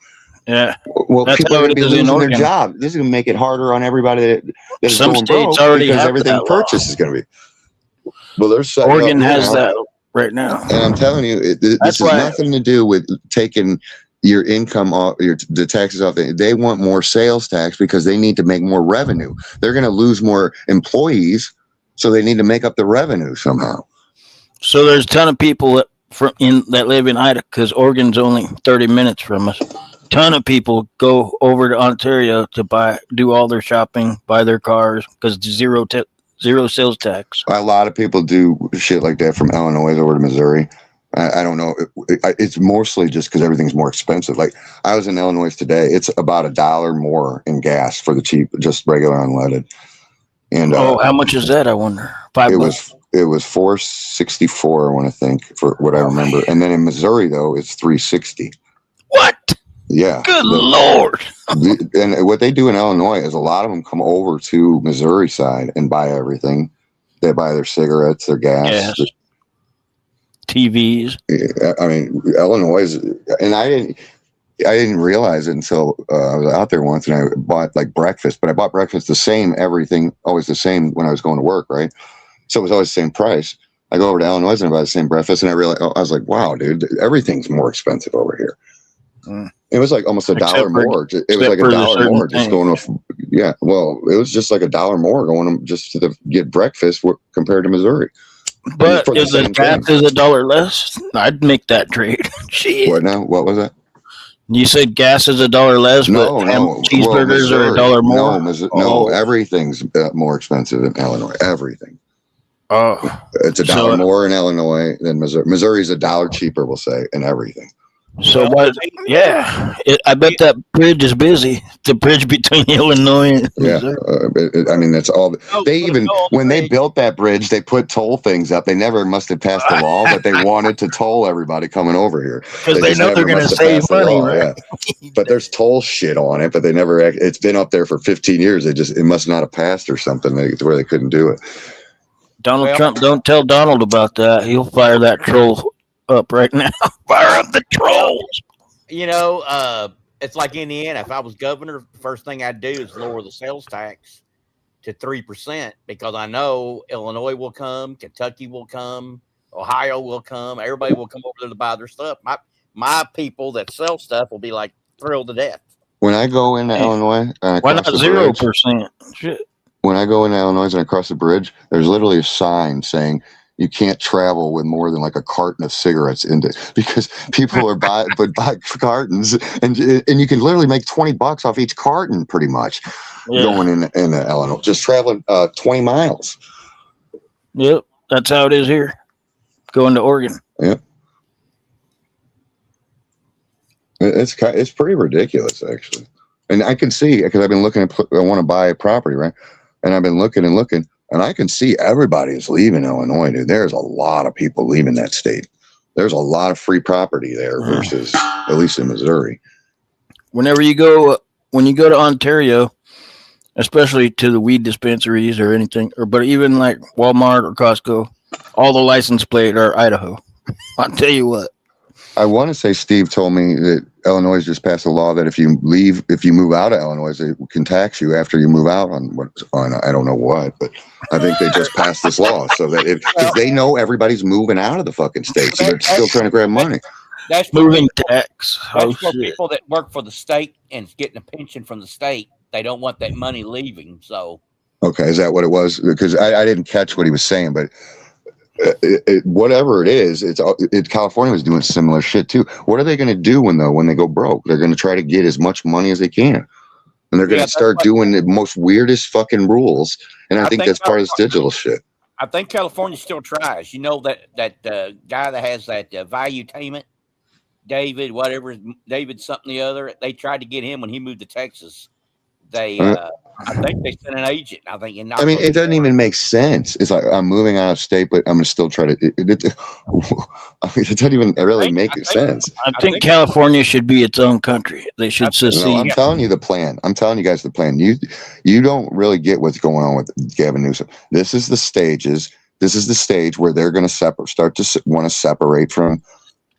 Yeah. Well, That's people are how going to it be is in losing their Oregon. job. This is going to make it harder on everybody that is Some going states broke already because have everything that law. purchased is going to be. Well, they're setting Oregon up has now, that right now. and I'm telling you, this That's has why- nothing to do with taking your income off, the taxes off. They want more sales tax because they need to make more revenue. They're going to lose more employees, so they need to make up the revenue somehow. So there's a ton of people that live in Idaho because Oregon's only 30 minutes from us. Ton of people go over to Ontario to do all their shopping, buy their cars because zero sales tax. A lot of people do shit like that from Illinois over to Missouri. I don't know. It's mostly just because everything's more expensive. Like I was in Illinois today. It's about $1 more in gas for the cheap, just regular unleaded. And how much is that? I wonder. $5. It was $4.64. I want to think for what I remember. Man. And then in Missouri though, it's $3.60. What? Yeah. Good Lord. And what they do in Illinois is a lot of them come over to Missouri side and buy everything. They buy their cigarettes, their gas. TVs. I mean, Illinois, and I didn't realize it until I was out there once and I bought like breakfast, but I bought breakfast everything always the same when I was going to work, right? So it was always the same price. I go over to Illinois and I buy the same breakfast, and I was like, wow, dude, everything's more expensive over here. It was like almost $1 more. It was like $1 more just going off. Yeah, well, it was just like $1 more going just to get breakfast compared to Missouri. But if the gas is $1 less, I'd make that trade. Shit. What now? What was that? You said gas is $1 less, no. Cheeseburgers are $1 more. No, everything's more expensive in Illinois. Everything. Oh, it's $1 more in Illinois than Missouri. Missouri's $1 cheaper, we'll say, in everything. So what? Yeah, I bet that bridge is busy. The bridge between Illinois and Missouri. I mean, that's all. When they built that bridge, they put toll things up. They never must have passed the law, but they wanted to toll everybody coming over here because they know they're going to save money, right? Yeah. But there's toll shit on it, but they never. It's been up there for 15 years. It must not have passed or something where they couldn't do it. Donald Trump, don't tell Donald about that. He'll fire that troll up right now. Fire up the trolls. You know, it's like Indiana. If I was governor, the first thing I'd do is lower the sales tax to 3% because I know Illinois will come, Kentucky will come, Ohio will come. Everybody will come over there to buy their stuff. My people that sell stuff will be like thrilled to death. When I go into Illinois, why not 0%? Shit. When I go into Illinois and across the bridge, there's literally a sign saying you can't travel with more than like a carton of cigarettes because people are buy cartons and you can literally make $20 off each carton pretty much going into Illinois, just traveling 20 miles. Yep. That's how it is here. Going to Oregon. Yep. It's pretty ridiculous actually. And I can see because I've been looking I want to buy a property, right? And I've been looking, and I can see everybody is leaving Illinois, dude. There's a lot of people leaving that state. There's a lot of free property there versus at least in Missouri. When you go to Ontario, especially to the weed dispensaries or anything, but even like Walmart or Costco, all the license plate are Idaho. I'll tell you what. I want to say Steve told me that Illinois just passed a law that if you move out of Illinois, they can tax you after you move out on I don't know what, but I think they just passed this law so that because they know everybody's moving out of the fucking state, so they're still trying to grab money. That's moving tax. That's for people that work for the state and getting a pension from the state. They don't want that money leaving. So okay, is that what it was? Because I didn't catch what he was saying, but. Whatever it is, California was doing similar shit too. What are they going to do when they go broke? They're going to try to get as much money as they can, and they're going to start doing the most weirdest fucking rules. And I think that's part of this digital shit. I think California still tries. You know that guy that has that valuetainment, David something the other. They tried to get him when he moved to Texas. they I think they sent an agent. I think I mean, it doesn't even make sense. It's like I'm moving out of state, but I'm gonna still try to. I mean, it doesn't even really make sense. I think California should be its own country. They should secede. No, I'm telling you the plan. I'm telling you guys the plan. You don't really get what's going on with Gavin Newsom. This is the stages. This is the stage where they're going to start to want to separate from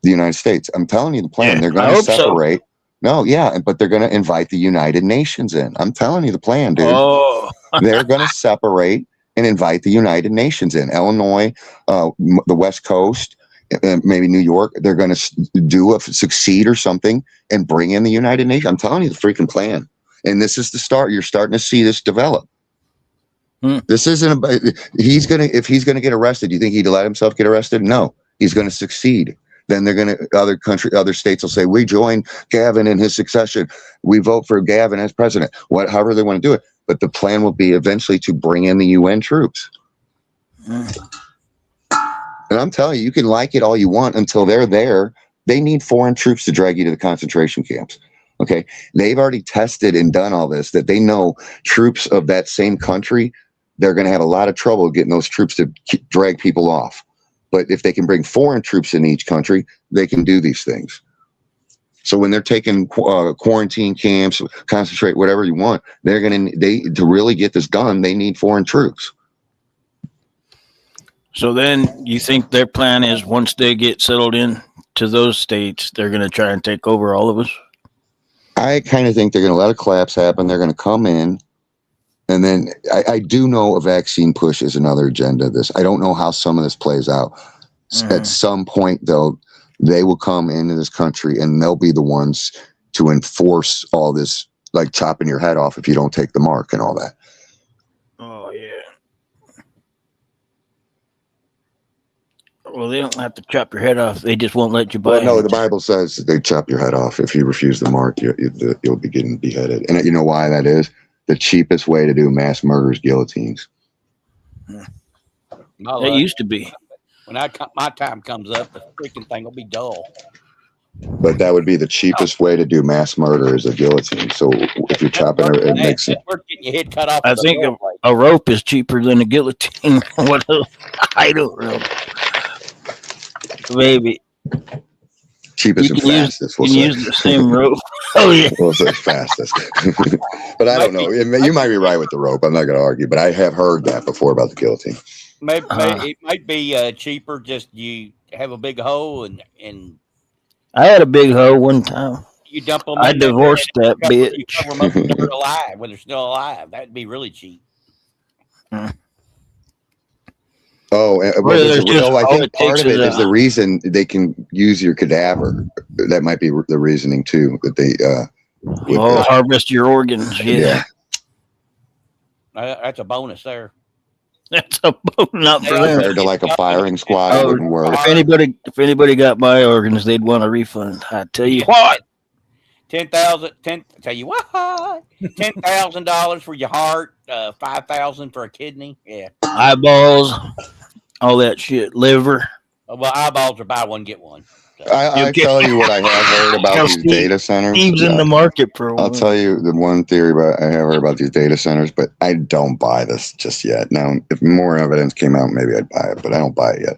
the United States. I'm telling you the plan. They're going to separate. So. No, yeah, but they're going to invite the United Nations in. I'm telling you the plan, dude. Oh. They're going to separate and invite the United Nations in. Illinois, the West Coast, maybe New York. They're going to succeed or something and bring in the United Nations. I'm telling you the freaking plan. And this is the start. You're starting to see this develop. This isn't about, if he's going to get arrested, do you think he'd let himself get arrested? No, he's going to succeed. Then they're going to, other states will say, we join Gavin in his succession. We vote for Gavin as president. However they want to do it. But the plan will be eventually to bring in the UN troops. And I'm telling you, you can like it all you want until they're there. They need foreign troops to drag you to the concentration camps. Okay. They've already tested and done all this, that they know troops of that same country, they're going to have a lot of trouble getting those troops to drag people off. But if they can bring foreign troops in each country, they can do these things. So when they're taking quarantine camps, concentrate, whatever you want, to really get this done, they need foreign troops. So then you think their plan is once they get settled in to those states, they're going to try and take over all of us? I kind of think they're going to let a collapse happen. They're going to come in. And then I do know a vaccine push is another agenda of this. I don't know how some of this plays out. At some point, though, they will come into this country and they'll be the ones to enforce all this, like chopping your head off if you don't take the mark and all that. Oh, yeah. Well, they don't have to chop your head off. They just won't let you buy it. No, the Bible says they chop your head off. If you refuse the mark, you'll be getting beheaded. And you know why that is? The cheapest way to do mass murder is guillotines. It used to be. When my time comes up, the freaking thing will be dull. But that would be the cheapest way to do mass murder is a guillotine. So if you're chopping it makes it. Getting your head cut off. I think a rope is cheaper than a guillotine. What else? I don't know. Maybe. Cheapest and fastest. You can use the same rope. Oh, yeah. We'll say fastest. But I don't know. You might be right with the rope. I'm not going to argue. But I have heard that before about the guillotine. Maybe it might be cheaper. Just you have a big hole and I had a big hoe one time. You dump them. I divorced that bitch. You cover them up when they're alive. When they're still alive, that'd be really cheap. Oh, I think part of it is the reason they can use your cadaver. That might be the reasoning too. That they harvest your organs. Yeah. That's a bonus there. That's a bonus, not for them. Compared to like a firing squad, it wouldn't work. If anybody got my organs, they'd want a refund. I tell you what. $10,000 for your heart, $5,000 for a kidney. Yeah. Eyeballs, all that shit. Liver. Well, eyeballs are buy one get one. So. I tell you what I have heard about these data centers. Steve's in the market for I'll tell you the one theory I have heard about these data centers, but I don't buy this just yet. Now, if more evidence came out, maybe I'd buy it, but I don't buy it yet.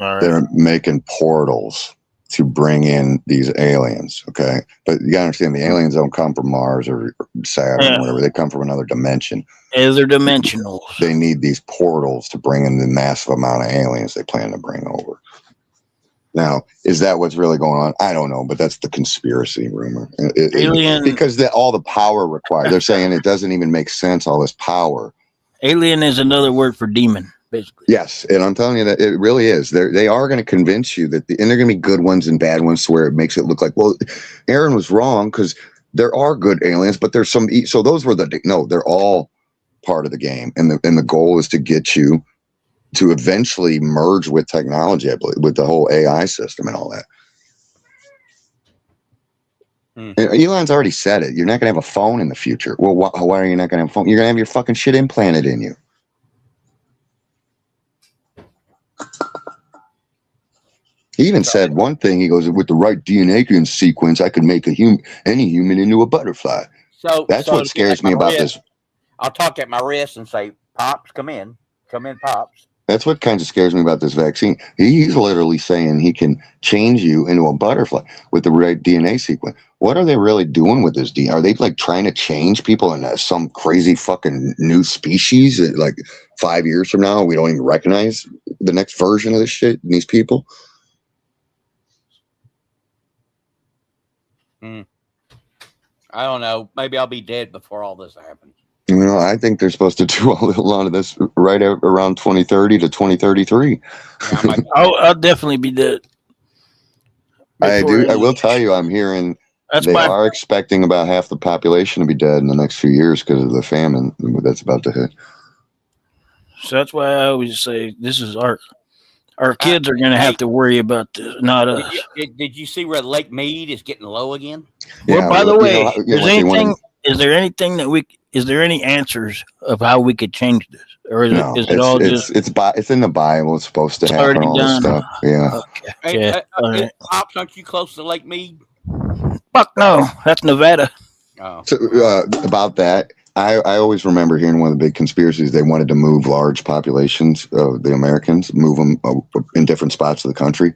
All right. They're making portals to bring in these aliens, okay? But you gotta understand, the aliens don't come from Mars or Saturn or whatever. They come from another dimension. They're dimensional. They need these portals to bring in the massive amount of aliens they plan to bring over. Now, is that what's really going on? I don't know, but that's the conspiracy rumor. Because all the power required. They're saying it doesn't even make sense, all this power. Alien is another word for demon, basically. Yes, and I'm telling you that it really is. They are going to convince you that, and they're going to be good ones and bad ones where it makes it look like, well, Aaron was wrong because there are good aliens, but there's some, so those were they're all part of the game. And the goal is to get you to eventually merge with technology, I believe, with the whole AI system and all that. And Elon's already said it. You're not going to have a phone in the future. Well, why are you not going to have a phone? You're going to have your fucking shit implanted in you. He even said one thing. He goes, with the right DNA sequence, I could make any human into a butterfly. So That's so what to be scares at me my about wrist, this. I'll talk at my wrist and say, "Pops, come in, Pops." That's what kind of scares me about this vaccine. He's literally saying he can change you into a butterfly with the right DNA sequence. What are they really doing with this DNA? Are they like trying to change people into some crazy fucking new species? Like 5 years from now, we don't even recognize the next version of this shit and these people? I don't know. Maybe I'll be dead before all this happens. You know, I think they're supposed to do a lot of this right around 2030 to 2033. Yeah, I'll definitely be dead. I will tell you, I'm hearing they are expecting about half the population to be dead in the next few years because of the famine that's about to hit. So that's why I always say this is our kids are going to have to worry about this, not us. Did you see where Lake Mead is getting low again? Well, by the way, is there anything that is there any answers of how we could change this, or is it all just it's in the Bible? It's supposed to happen. All this stuff, yeah. Okay. Pops, aren't you close to Lake Mead? Fuck no, that's Nevada. Oh. So, about that, I always remember hearing one of the big conspiracies. They wanted to move large populations of the Americans, move them in different spots of the country.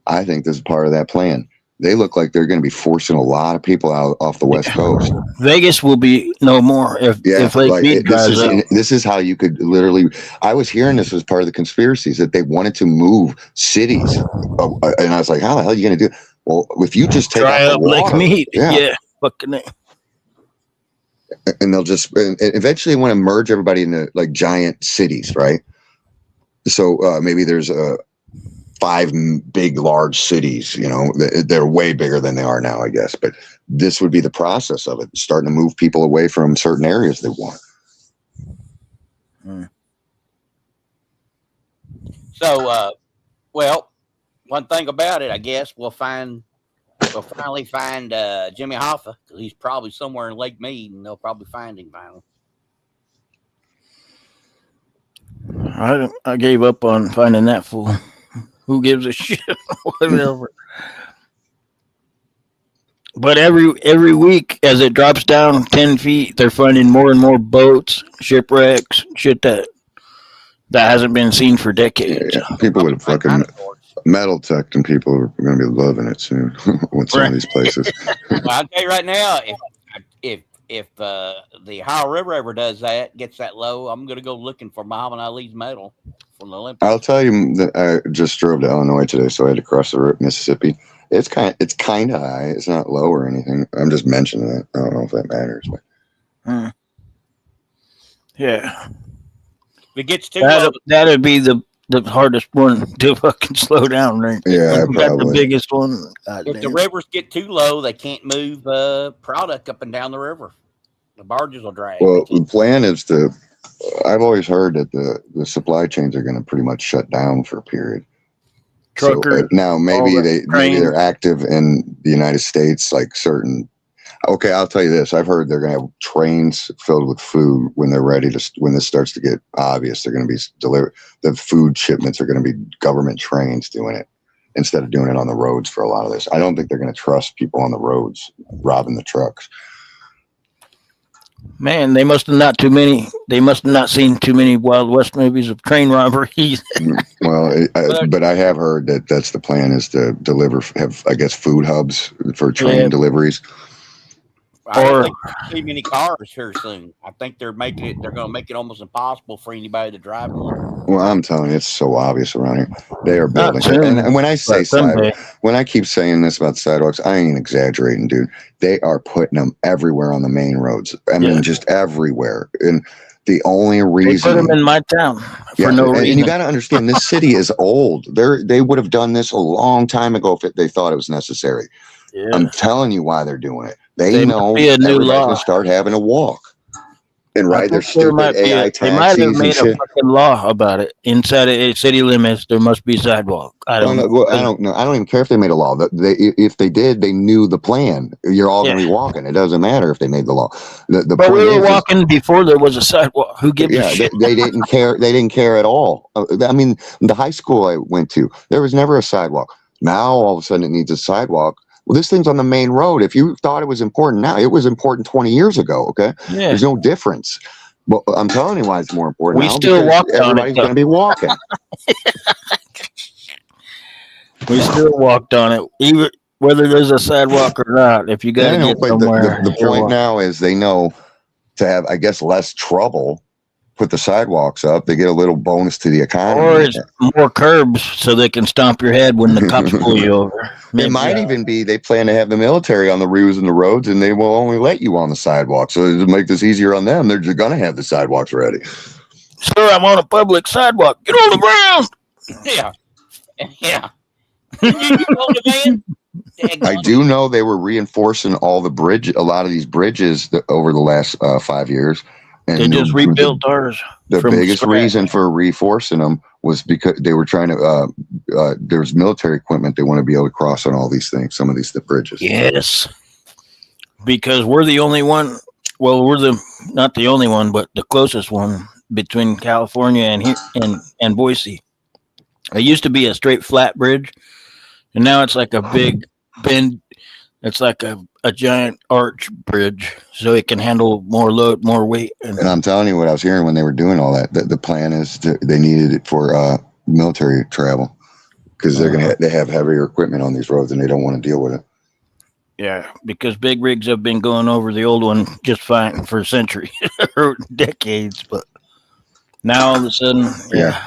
I think this is part of that plan. They look like they're going to be forcing a lot of people out off the West Coast. Vegas will be no more if Lake Mead dries up. This is how you could literally. I was hearing this as part of the conspiracies that they wanted to move cities, and I was like, "How the hell are you going to do it?" Well, if you just take dry out up the water, Lake Mead, yeah, fucking it. And they'll just eventually want to merge everybody into like giant cities, right? So maybe there's 5 big, large cities. You know, they're way bigger than they are now, I guess. But this would be the process of it, starting to move people away from certain areas they want. So, well, one thing about it, I guess we'll finally find Jimmy Hoffa. He's probably somewhere in Lake Mead, and they'll probably find him finally. I gave up on finding that fool. Who gives a shit? Whatever. But every week, as it drops down 10 feet, they're finding more and more boats, shipwrecks, shit that hasn't been seen for decades. Yeah, people would have fucking metal tech, and people are going to be loving it soon with some of these places. Well, I'll tell you right now, if the Ohio River ever does that, gets that low, I'm going to go looking for Muhammad Ali's medal from the Olympics. I'll tell you that I just drove to Illinois today, so I had to cross the Mississippi. It's kind of high. It's not low or anything. I'm just mentioning it. I don't know if that matters, but yeah, if it gets too low, that'd be the hardest one to fucking slow down, right? Yeah, probably. Got the biggest one. If the rivers get too low, they can't move product up and down the river. The barges will drag. Well, the plan is to. I've always heard that the supply chains are going to pretty much shut down for a period. Trucker. So, now maybe they're active in the United States, like certain. Okay, I'll tell you this. I've heard they're going to have trains filled with food when they're ready to. When this starts to get obvious, they're going to be delivered. The food shipments are going to be government trains doing it instead of doing it on the roads for a lot of this. I don't think they're going to trust people on the roads robbing the trucks. Man, they must have not seen too many Wild West movies of train robberies. Well, but I have heard that that's the plan, is to have I guess food hubs for train deliveries. I don't think there's too many cars here soon. I think they're going to make it almost impossible for anybody to drive one. Well, I'm telling you, it's so obvious around here. They are building. And when I say when I keep saying this about sidewalks, I ain't exaggerating, dude. They are putting them everywhere on the main roads. I mean, just everywhere. And the only reason they put them in my town for no reason. And you got to understand, this city is old. They would have done this a long time ago if they thought it was necessary. Yeah. I'm telling you why they're doing it. They know everybody's going to start having to walk. And their stupid AI taxis. They might have made a fucking law about it. Inside of city limits, there must be sidewalk. I don't know. Well, I don't know. I don't even care if they made a law. If they did, they knew the plan. You're all going to be walking. It doesn't matter if they made the law. But we were walking before there was a sidewalk. Who gives a shit? They didn't care. They didn't care at all. I mean, the high school I went to, there was never a sidewalk. Now all of a sudden it needs a sidewalk Well, this thing's on the main road. If you thought it was important now, it was important 20 years ago. Okay, Yeah. there's no difference. Well, I'm telling you why it's more important. We now, still walk on it, everybody's going to be walking. We still walked on it, even whether there's a sidewalk or not. If you got to get but somewhere, the point now is they know to have, I guess, less trouble. Put the sidewalks up, they get a little bonus to the economy. Or it's more curbs so they can stomp your head when the cops pull you over. It might even be they plan to have the military on the roofs and the roads, and they will only let you on the sidewalk. So to make this easier on them, they're just going to have the sidewalks ready. Sir, I'm on a public sidewalk. Get on the ground. Yeah. Yeah. You hold the van? I do know they were reinforcing a lot of these bridges over the last 5 years. And they just rebuilt ours. The biggest reason for reinforcing them was because they were trying to, there's military equipment they want to be able to cross on all these things, some of these bridges. Yes. Because we're the only one, well, we're not the only one, but the closest one between California and Boise. It used to be a straight flat bridge, and now it's like a big bend. It's like a giant arch bridge, so it can handle more load, more weight. And I'm telling you what I was hearing when they were doing all that. The plan is they needed it for military travel because they have heavier equipment on these roads and they don't want to deal with it. Yeah, because big rigs have been going over the old one just fine for centuries or decades, but now all of a sudden, yeah.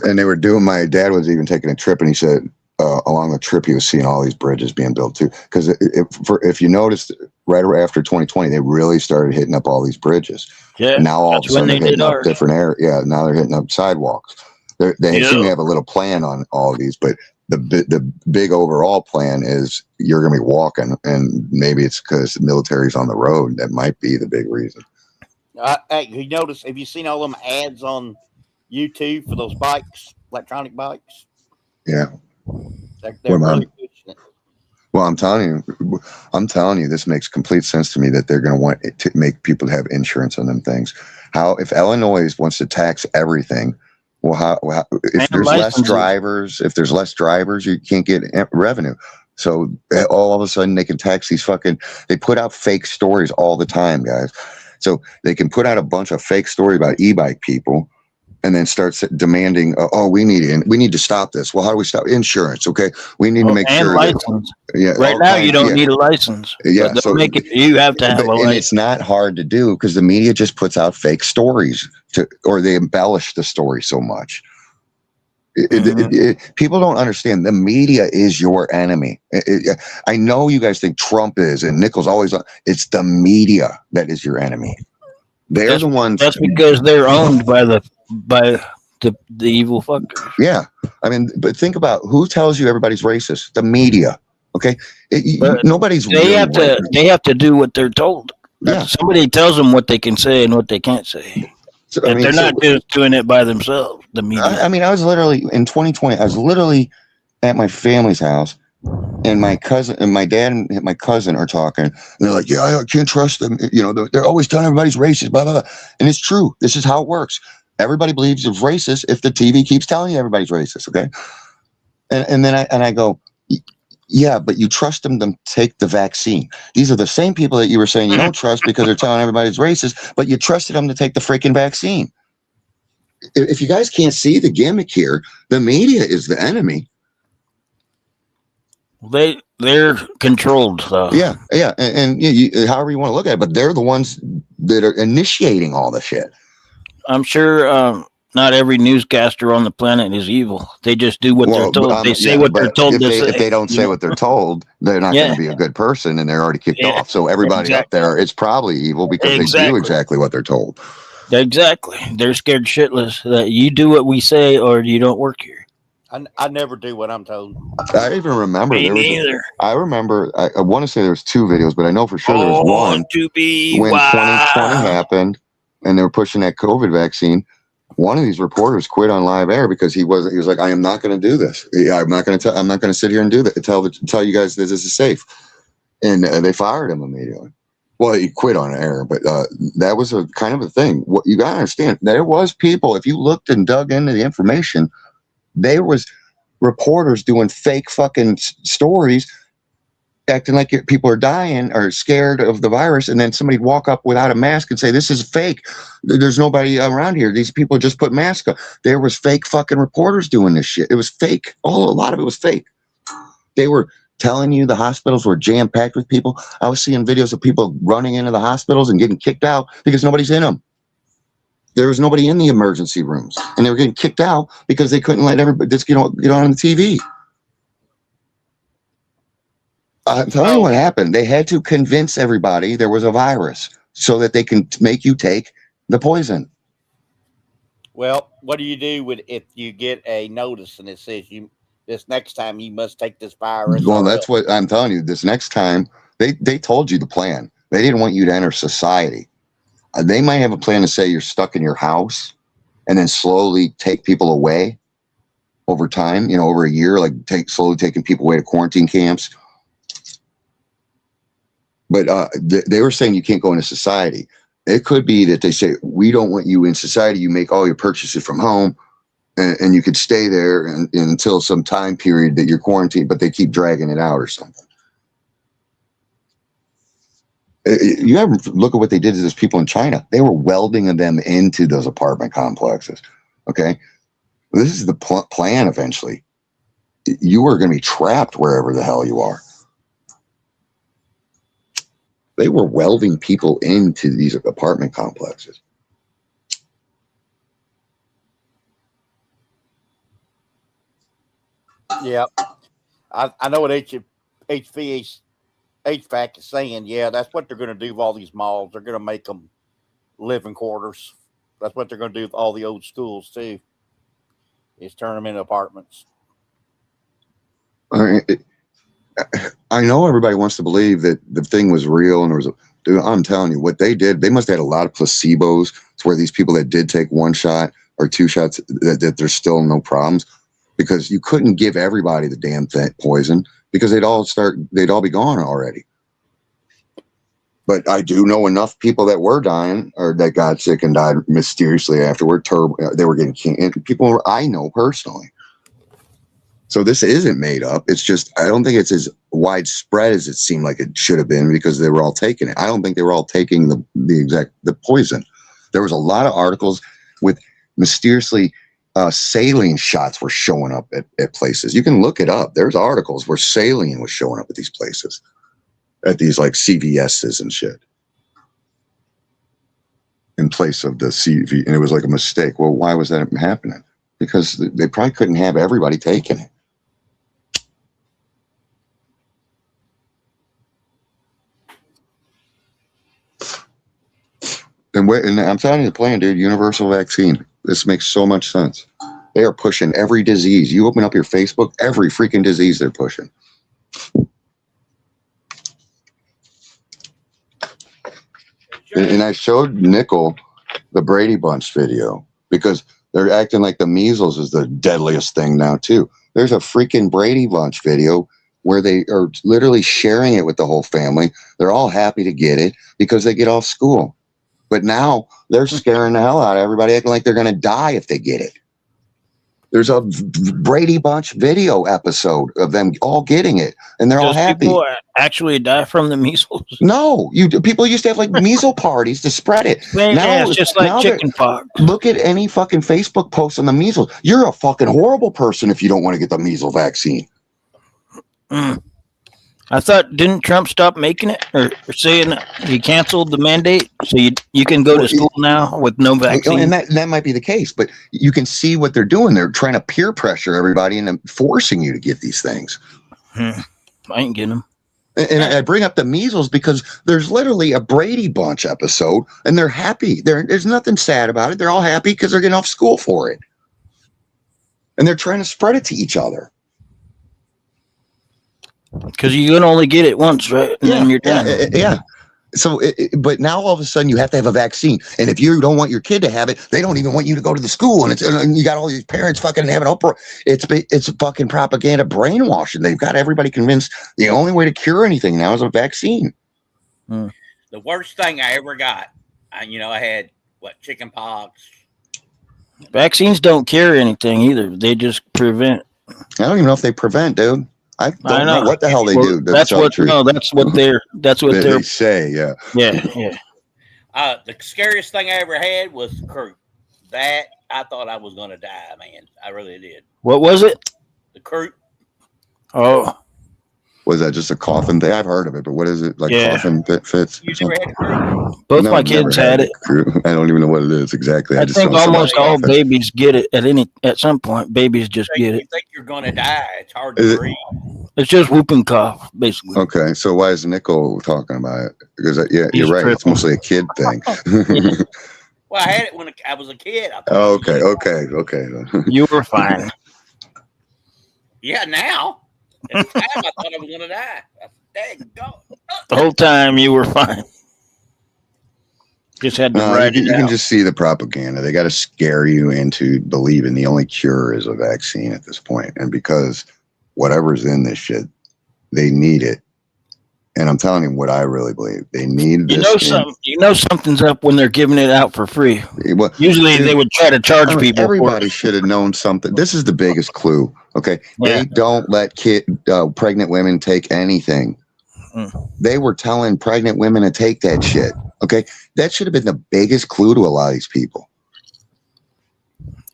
And they were doing. My dad was even taking a trip, and he said. Along the trip, he was seeing all these bridges being built too. Because if you noticed, right after 2020, they really started hitting up all these bridges. Yeah. Now all of a sudden they're hitting up different areas. Yeah. Now they're hitting up sidewalks. They seem to have a little plan on all of these, but the big overall plan is you're going to be walking, and maybe it's because the military's on the road. That might be the big reason. Hey, you notice? Have you seen all them ads on YouTube for those bikes, electronic bikes? Yeah. They're really pushing it. Well, I'm telling you, this makes complete sense to me that they're going to want to make people have insurance on them things. If Illinois wants to tax everything, well, if there's less drivers, you can't get revenue. So all of a sudden they can tax these they put out fake stories all the time, guys. So they can put out a bunch of fake stories about e-bike people. And then starts demanding, we need to stop this. Well, how do we stop insurance? Okay, we need to make sure. License. Right now, you don't need a license. Yeah, so you have to have a license. And it's not hard to do because the media just puts out fake stories or they embellish the story so much. People don't understand. The media is your enemy. I know you guys think Trump is, and Nichols always. It's the media that is your enemy. They're the ones. That's because they're owned by the evil fuckers. Yeah, I mean, but think about who tells you everybody's racist. The media. Okay, nobody's. They have to do what they're told. Yeah. Somebody tells them what they can say and what they can't say. So, they're not just doing it by themselves. The media. I mean, I was literally in 2020. I was literally at my family's house. And my cousin and my dad and my cousin are talking. And they're like, "Yeah, I can't trust them. You know, they're always telling everybody's racist, blah, blah, blah." And it's true. This is how it works. Everybody believes it's racist if the TV keeps telling you everybody's racist. Okay. And then I go, yeah, but you trust them to take the vaccine. These are the same people that you were saying you don't trust because they're telling everybody's racist, but you trusted them to take the freaking vaccine. If you guys can't see the gimmick here, the media is the enemy. They're controlled, though. Yeah, and however you want to look at it, but they're the ones that are initiating all the shit. I'm sure not every newscaster on the planet is evil. They just do what they're told. They say what they're told to say. If they don't say what they're told, they're not going to be a good person, and they're already kicked off. So everybody up there, it's probably evil because they do exactly what they're told. Exactly. They're scared shitless that you do what we say or you don't work here. I never do what I'm told. I even remember. Me neither. I remember. I want to say there was 2 videos, but I know for sure there was one when 2020 happened, and they were pushing that COVID vaccine. One of these reporters quit on live air because he was like, "I am not going to do this. I'm not going to sit here and do that. Tell you guys this is safe," and they fired him immediately. Well, he quit on air, but that was a kind of a thing. What you got to understand, there was people. If you looked and dug into the information. There was reporters doing fake fucking stories acting like people are dying or scared of the virus, and then somebody walk up without a mask and say, this is fake. There's nobody around here. These people just put masks on. There was fake fucking reporters doing this shit. It was fake. A lot of it was fake. They were telling you the hospitals were jam-packed with people. I was seeing videos of people running into the hospitals and getting kicked out because nobody's in them. There was nobody in the emergency rooms, and they were getting kicked out because they couldn't let everybody just get on the TV. I'm telling you what happened. They had to convince everybody there was a virus so that they can make you take the poison. Well, what do you do if you get a notice and it says this next time you must take this virus? Well, that's what I'm telling you. This next time, they told you the plan. They didn't want you to enter society. They might have a plan to say you're stuck in your house and then slowly take people away over time, over a year, like slowly taking people away to quarantine camps. But they were saying you can't go into society. It could be that they say, we don't want you in society. You make all your purchases from home and you could stay there until some time period that you're quarantined, but they keep dragging it out or something. You ever look at what they did to those people in China? They were welding them into those apartment complexes. Okay. This is the plan eventually. You are going to be trapped wherever the hell you are. They were welding people into these apartment complexes. Yeah. I know what HVAC is saying. Yeah, that's what they're going to do with all these malls. They're going to make them living quarters. That's what they're going to do with all the old schools too. Is turn them into apartments. I know everybody wants to believe that the thing was real and there was dude, I'm telling you what they did. They must have had a lot of placebos to where these people that did take one shot or two shots that there's still no problems, because you couldn't give everybody the damn poison because they'd all be gone already. But I do know enough people that were dying or that got sick and died mysteriously afterward. They were getting people I know personally. So this isn't made up. It's just, I don't think it's as widespread as it seemed like it should have been because they were all taking it. I don't think they were all taking the poison. There was a lot of articles with mysteriously saline shots were showing up at places. You can look it up. There's articles where saline was showing up at these places, at these like CVS's and shit, in place of the CV. And it was like a mistake. Well, why was that happening? Because they probably couldn't have everybody taking it. And I'm telling you the plan, dude, universal vaccine. This makes so much sense. They are pushing every disease. You open up your Facebook, every freaking disease they're pushing. And I showed Nickel the Brady Bunch video because they're acting like the measles is the deadliest thing now, too. There's a freaking Brady Bunch video where they are literally sharing it with the whole family. They're all happy to get it because they get off school. But now they're scaring the hell out of everybody, acting like they're going to die if they get it. There's a Brady Bunch video episode of them all getting it, and they're all happy. People actually die from the measles? No, people used to have like measles parties to spread it. Now it's just like chicken pox. Look at any fucking Facebook post on the measles. You're a fucking horrible person if you don't want to get the measles vaccine. I thought, didn't Trump stop making it or saying he canceled the mandate so you can go to school now with no vaccine? And that might be the case, but you can see what they're doing. They're trying to peer pressure everybody and forcing you to get these things. I ain't getting them. And I bring up the measles because there's literally a Brady Bunch episode and they're happy. There's nothing sad about it. They're all happy because they're getting off school for it. And they're trying to spread it to each other. Because you can only get it once, right? And then you're done. Yeah. So, but now all of a sudden you have to have a vaccine. And if you don't want your kid to have it, they don't even want you to go to the school. And you got all these parents fucking having uproar. It's fucking propaganda brainwashing. They've got everybody convinced the only way to cure anything now is a vaccine. The worst thing I ever got, I had chicken pox. Vaccines don't cure anything either. They just prevent. I don't even know if they prevent, dude. I don't know what the hell they do. That's what they say. Yeah. The scariest thing I ever had was the crew. That I thought I was going to die, man. I really did. What was it? The crew. Oh. Was that just a coffin thing? I've heard of it, but what is it? Like coffin fits? You never had a crew? Both my kids had it. I don't even know what it is exactly. I think almost all babies get it at some point. Babies just get it. You think you're going to die. It's hard to breathe. It's just whooping cough, basically. Okay, so why is Nickel talking about it? Because you're right. It's mostly a kid thing. Well, I had it when I was a kid. Okay. You were fine. Yeah, now. At the time, I thought I was going to die. The whole time you were fine. Just had to ride it out. You can just see the propaganda. They got to scare you into believing the only cure is a vaccine at this point. And because whatever's in this shit, they need it. And I'm telling you what I really believe. They need this. You know something's up when they're giving it out for free. Well, usually they would try to charge people. Everybody should have known something. This is the biggest clue. Okay. Yeah. They don't let pregnant women take anything. They were telling pregnant women to take that shit. Okay. That should have been the biggest clue to a lot of these people.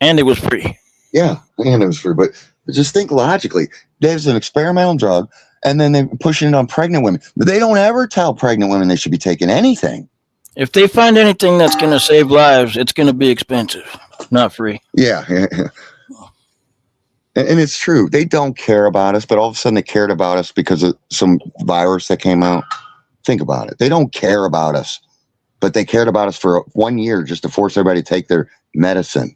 And it was free. Yeah. And it was free. But just think logically. There's an experimental drug. And then they're pushing it on pregnant women. But they don't ever tell pregnant women they should be taking anything. If they find anything that's going to save lives, it's going to be expensive, not free. Yeah. And it's true. They don't care about us, but all of a sudden they cared about us because of some virus that came out. Think about it. They don't care about us, but they cared about us for 1 year just to force everybody to take their medicine.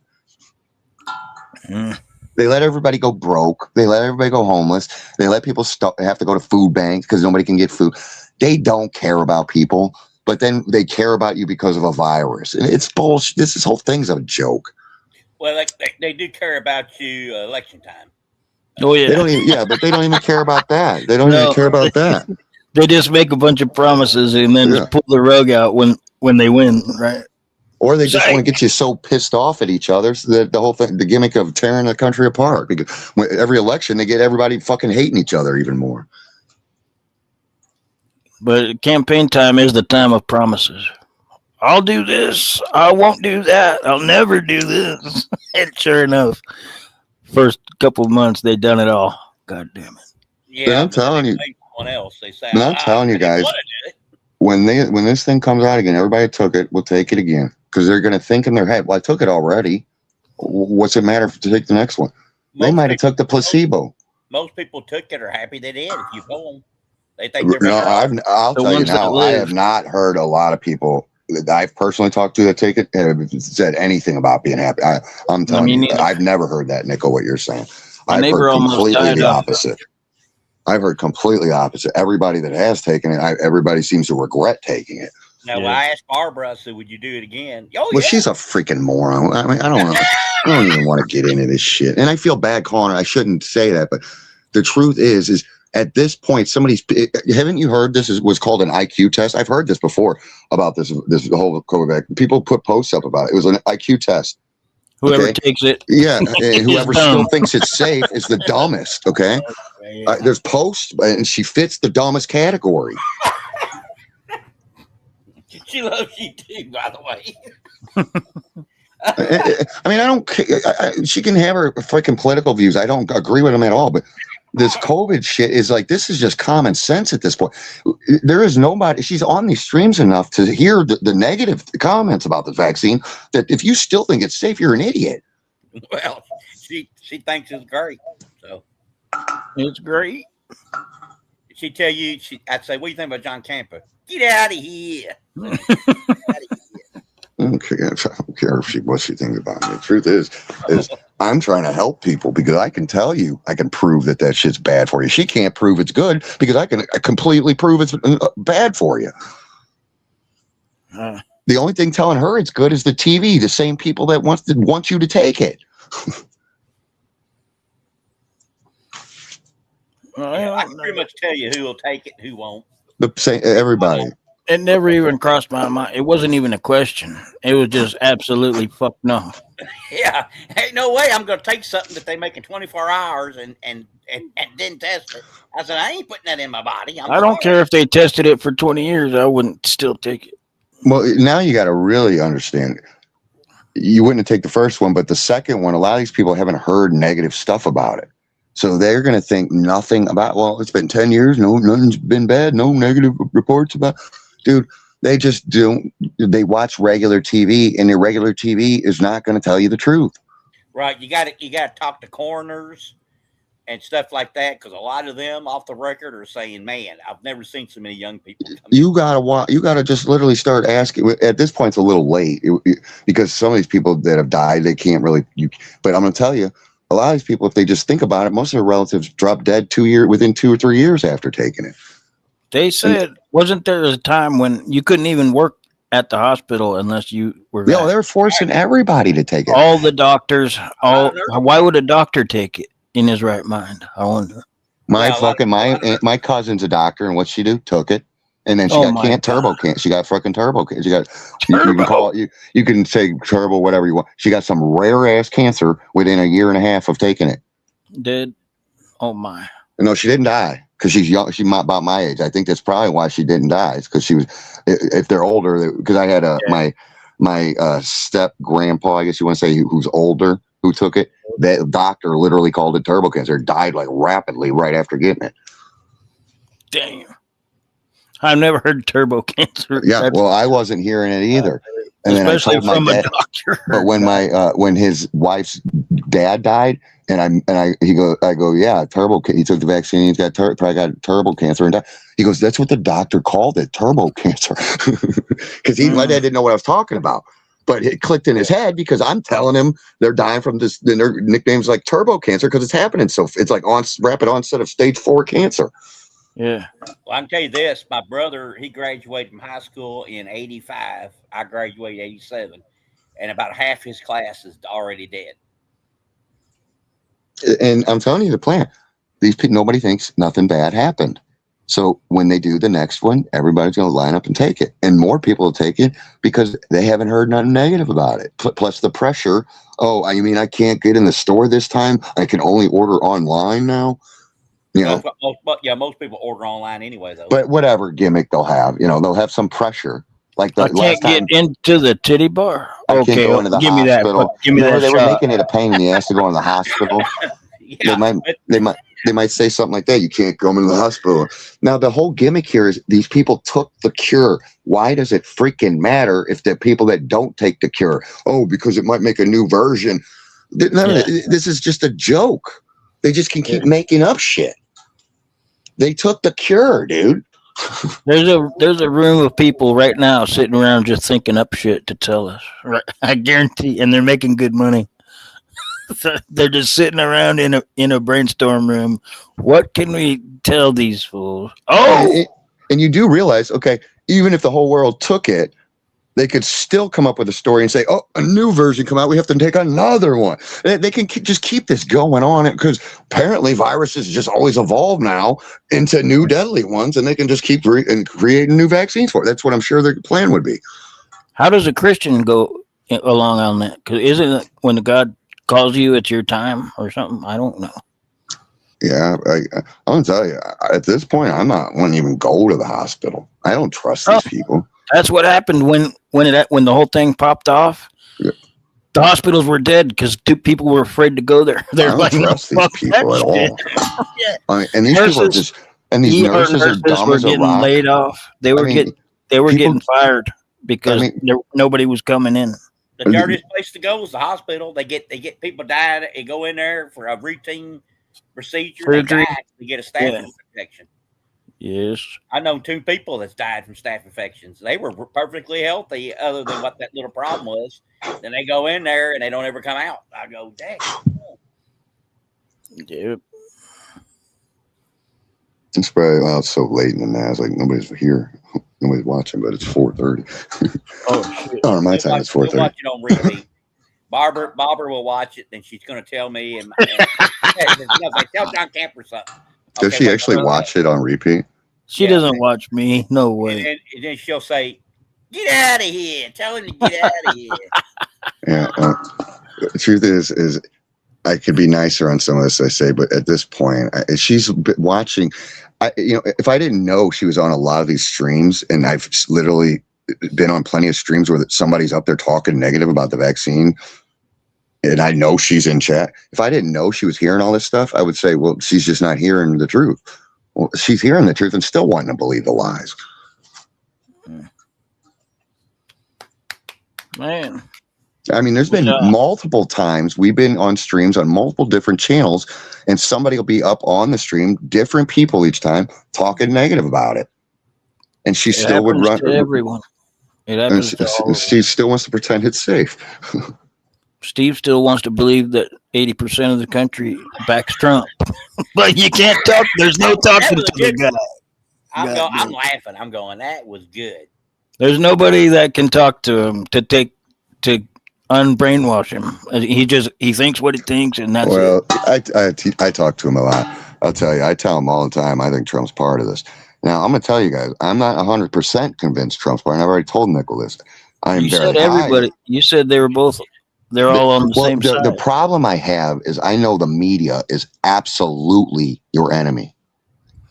They let everybody go broke. They let everybody go homeless. They let people have to go to food banks because nobody can get food. They don't care about people, but then they care about you because of a virus. And it's bullshit. This whole thing's a joke. Well, they do care about you election time. Oh, yeah. They don't even, but they don't even care about that. They don't even care about that. They just make a bunch of promises and then just pull the rug out when they win, right? Or they just want to get you so pissed off at each other so that the whole thing, the gimmick of tearing the country apart. Because every election, they get everybody fucking hating each other even more. But campaign time is the time of promises. I'll do this. I won't do that. I'll never do this. And sure enough, first couple of months, they done it all. God damn it. Yeah, I'm telling you. They say, I'm telling you guys, when this thing comes out again, everybody took it. We'll take it again. Because they're going to think in their head, well, I took it already. What's it matter to take the next one? They might have took the placebo. Most people took it or happy they did. If you go them, they think they're I'll tell you now, I have not heard a lot of people that I've personally talked to that take it have said anything about being happy. I'm telling you, I've never heard that, Nico, what you're saying. I've heard completely the opposite. I've heard completely opposite. Everybody that has taken it, everybody seems to regret taking it. Now, I asked Barbara, I said, would you do it again? Well, she's a freaking moron. I mean, I don't even want to get into this shit. And I feel bad calling her. I shouldn't say that, but the truth is at this point, haven't you heard this was called an IQ test? I've heard this before about this whole COVID. People put posts up about it. It was an IQ test. Whoever takes it. Yeah. And whoever still thinks it's safe is the dumbest. Okay. There's posts and she fits the dumbest category. She loves you too, by the way. I mean, I don't care. She can have her freaking political views. I don't agree with them at all. But this COVID shit is like, this is just common sense at this point. There is nobody. She's on these streams enough to hear the negative comments about the vaccine that if you still think it's safe, you're an idiot. Well, she thinks it's great. So it's great. She'd tell you, I'd say, what do you think about John Camper? Get out of here. I don't care what she thinks about me. The truth is I'm trying to help people because I can tell you, I can prove that shit's bad for you. She can't prove it's good because I can completely prove it's bad for you. The only thing telling her it's good is the TV, the same people that want you to take it. I can pretty much tell you who will take it, who won't. Everybody. It never even crossed my mind. It wasn't even a question. It was just absolutely fuck no. Yeah, ain't no way I'm going to take something that they make in 24 hours and then test it. I said, I ain't putting that in my body. I don't care if they tested it for 20 years. I wouldn't still take it. Well, now you got to really understand. You wouldn't take the first one, but the second one, a lot of these people haven't heard negative stuff about it. So they're going to think nothing about, well, it's been 10 years. No, nothing's been bad. No negative reports about, dude, they just don't, they watch regular TV, and their regular TV is not going to tell you the truth. Right. You got to talk to coroners and stuff like that, because a lot of them off the record are saying, man, I've never seen so many young people come you gotta just literally start asking. At this point, it's a little late because some of these people that have died, they can't really, but I'm going to tell you, a lot of these people, if they just think about it, most of their relatives drop dead within 2 or 3 years after taking it. They said, wasn't there a time when you couldn't even work at the hospital unless you were? No, they're forcing everybody to take it. All the doctors. Why would a doctor take it in his right mind? I wonder. My cousin's a doctor, and what she do? Took it, and then she got turbo cancer. She got fucking turbo cancer. She got you can call it, you can say turbo, whatever you want. She got some rare ass cancer within a year and a half of taking it. Did? Oh my! No, she didn't die because she's young. She's about my age. I think that's probably why she didn't die. It's because she was. If they're older, because I had my step grandpa, I guess you want to say, who's older, who took it. That doctor literally called it turbo cancer. Died like rapidly right after getting it. Damn. I've never heard turbo cancer. Yeah, well, I wasn't hearing it either. And especially then I told from my dad, a doctor. But when when his wife's dad died, I go, yeah, turbo. He took the vaccine. He's got probably got turbo cancer and died. He goes, that's what the doctor called it, turbo cancer, because my dad didn't know what I was talking about. But it clicked in his head because I'm telling him they're dying from this. Then their nickname's like turbo cancer because it's happening. So it's like rapid onset of stage 4 cancer. Yeah. Well, I can tell you this. My brother, he graduated from high school in 85. I graduated 87. And about half his class is already dead. And I'm telling you the plan. These people, nobody thinks nothing bad happened. So when they do the next one, everybody's going to line up and take it. And more people will take it because they haven't heard nothing negative about it. Plus the pressure. Oh, I mean, I can't get in the store this time. I can only order online now. You know, most people order online anyway, though. But whatever gimmick they'll have, they'll have some pressure. Like the I can't get into the titty bar. Okay, go into the give hospital. Me that. Give me that. They were making it a pain in the ass to go in the hospital. Yeah, they might say something like that. You can't go into the hospital. Now the whole gimmick here is these people took the cure. Why does it freaking matter if the people that don't take the cure? Oh, because it might make a new version. This is just a joke. They just can keep making up shit. They took the cure, dude. There's a room of people right now sitting around just thinking up shit to tell us. Right, I guarantee, and they're making good money. So they're just sitting around in a brainstorm room. What can we tell these fools? Oh, and you do realize, okay, even if the whole world took it, they could still come up with a story and say, oh, a new version come out. We have to take another one. They can just keep this going on because apparently viruses just always evolve now into new deadly ones, and they can just keep creating new vaccines for it. That's what I'm sure their plan would be. How does a Christian go along on that? Because isn't it when God calls you, it's your time or something? I don't know. Yeah, I'm going to tell you, at this point, I wouldn't even go to the hospital. I don't trust these people. That's what happened when the whole thing popped off. Yeah. The hospitals were dead because people were afraid to go there. They're like, trust these people at all. Yeah. I mean, and these people are just, and these nurses are dumb as a rock. Laid off. They were getting fired because nobody was coming in. The dirtiest place to go is the hospital. They get people died. They go in there for a routine procedure. Surgery. They get a staph infection. Yes. I know 2 people that's died from staph infections. They were perfectly healthy other than what that little problem was. Then they go in there and they don't ever come out. I go, dang. Yep. It's probably it's so late in the night. It's like nobody's here. Nobody's watching, but it's 4:30. Oh, shit. Oh, my time it's 4:30. We'll watch it on repeat. Barbara will watch it, then she's going to tell me. And tell John Camper something. Does she actually watch it on repeat? She doesn't watch me. No way. And then she'll say, "Get out of here! Tell him to get out of here." Yeah. The truth is I could be nicer on some of this I say, but at this point, she's watching. If I didn't know she was on a lot of these streams, and I've literally been on plenty of streams where somebody's up there talking negative about the vaccine, and I know she's in chat. If I didn't know she was hearing all this stuff, I would say, well, she's just not hearing the truth. Well, she's hearing the truth and still wanting to believe the lies. Man. I mean, there's been multiple times we've been on streams on multiple different channels, and somebody will be up on the stream, different people each time, talking negative about it. And she still would run. To everyone. It happens to all. She still wants to pretend it's safe. Steve still wants to believe that 80% of the country backs Trump. But you can't talk. There's no talking to the guy. I'm laughing. I'm going, that was good. There's nobody that can talk to him to unbrainwash him. He thinks what he thinks, and that's it. I talk to him a lot. I'll tell you, I tell him all the time, I think Trump's part of this. Now, I'm going to tell you guys, I'm not 100% convinced Trump's part, and I've already told Nicholas. You said everybody. You said they were both. They're all on the same side. The problem I have is I know the media is absolutely your enemy.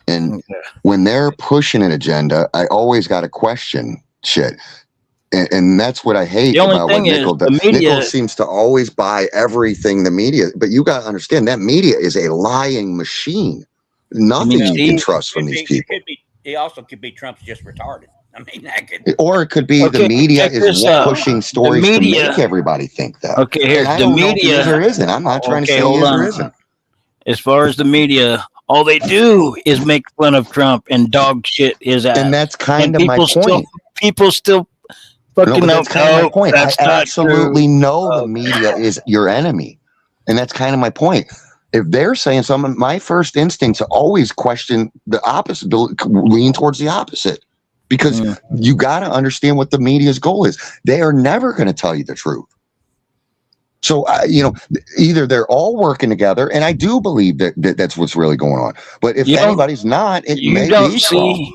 And when they're pushing an agenda, I always got to question shit. And that's what I hate about what Nickel does. Nickel seems to always buy everything the media, but you got to understand that media is a lying machine. Nothing you can trust from these people. It also could be Trump's just retarded. I mean, that could. Or it could be the media is pushing stories to make everybody think that. Okay, here's the media. Is or isn't. I'm not trying to say is or isn't. As far as the media, all they do is make fun of Trump and dog shit his ass. And that's kind of my point. People still fucking know. That's kind of my point. I absolutely know the media is your enemy. And that's kind of my point. If they're saying something, my first instinct to always question the opposite, lean towards the opposite. Because you got to understand what the media's goal is. They are never going to tell you the truth. So, either they're all working together, and I do believe that that's what's really going on. But if anybody's not, it may be.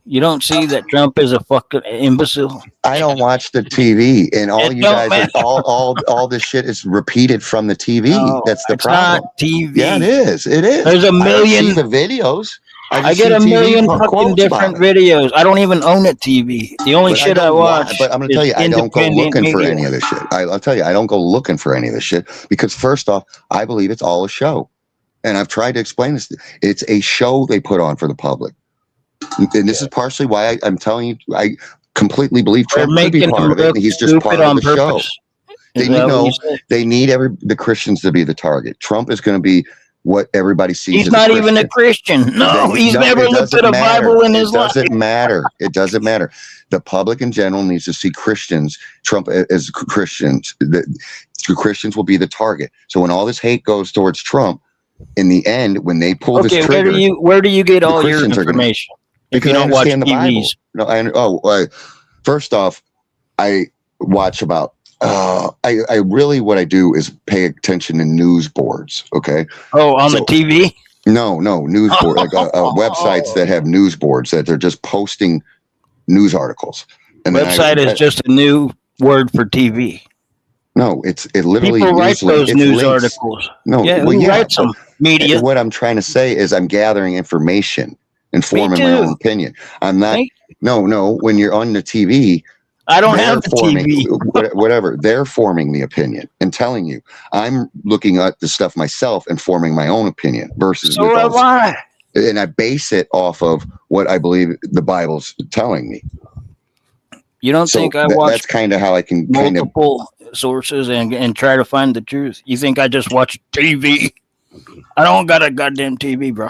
You don't see that Trump is a fucking imbecile. I don't watch the TV, and all you guys, all this shit is repeated from the TV. No, that's the problem. Not TV. Yeah, it is. It is. There's a million. I see the videos. I get a million fucking different videos. I don't even own a TV. The only shit I watch. But I'm going to tell you, I don't go looking for any of this shit. I'll tell you, I don't go looking for any of this shit because first off, I believe it's all a show. And I've tried to explain this. It's a show they put on for the public. And this is partially why I'm telling you, I completely believe Trump could be part of it. He's just part of the show. They need the Christians to be the target. Trump is going to be what everybody sees. He's not even a Christian. No, he's never looked at a Bible in his life. It doesn't matter. It doesn't matter. The public in general needs to see Christians, Trump as Christians. Christians will be the target. So when all this hate goes towards Trump, in the end, when they pull this trigger, where do you get all your information? Because I understand the Bible. No, first off, I watch about. I really what I do is pay attention to news boards. Okay. Oh, on the TV? No, news board like websites that have news boards that they're just posting news articles. And website is just a new word for TV. No, it literally people write those news articles. No, who writes them? Media. What I'm trying to say is I'm gathering information and forming my own opinion. I'm not. No. When you're on the TV. I don't have the TV. Whatever. They're forming the opinion and telling you. I'm looking at the stuff myself and forming my own opinion versus. So am I. And I base it off of what I believe the Bible's telling me. You don't think I watch? That's kind of how I can multiple sources and try to find the truth. You think I just watch TV? I don't got a goddamn TV, bro.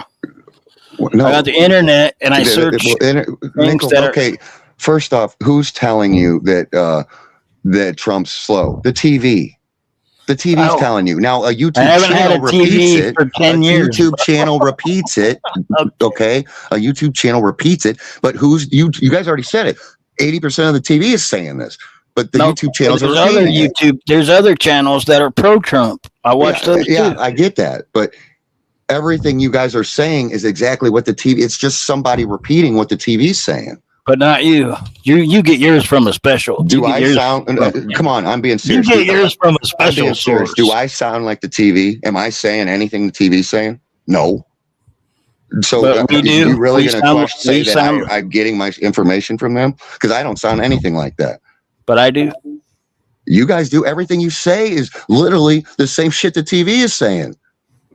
No, I got the internet and I search things that are. First off, who's telling you that Trump's slow? The TV. The TV's telling you. Now a YouTube channel repeats it. For 10 years. YouTube channel repeats it. Okay. A YouTube channel repeats it. But you guys already said it. 80% of the TV is saying this. But the YouTube channels are there's other channels that are pro-Trump. I watch those too. Yeah, I get that. But everything you guys are saying is exactly what the TV. It's just somebody repeating what the TV's saying. But not you. You get yours from a special. Do You get I yours sound? Come on, I'm being You serious. get yours from a I'm special being serious. source. Do I sound like the TV? Am I saying anything the TV's saying? No. So But we do. you really We going sound- to say we that sound- I'm getting my information from them? Because I don't sound anything like that. But I do. You guys do. Everything you say is literally the same shit the TV is saying.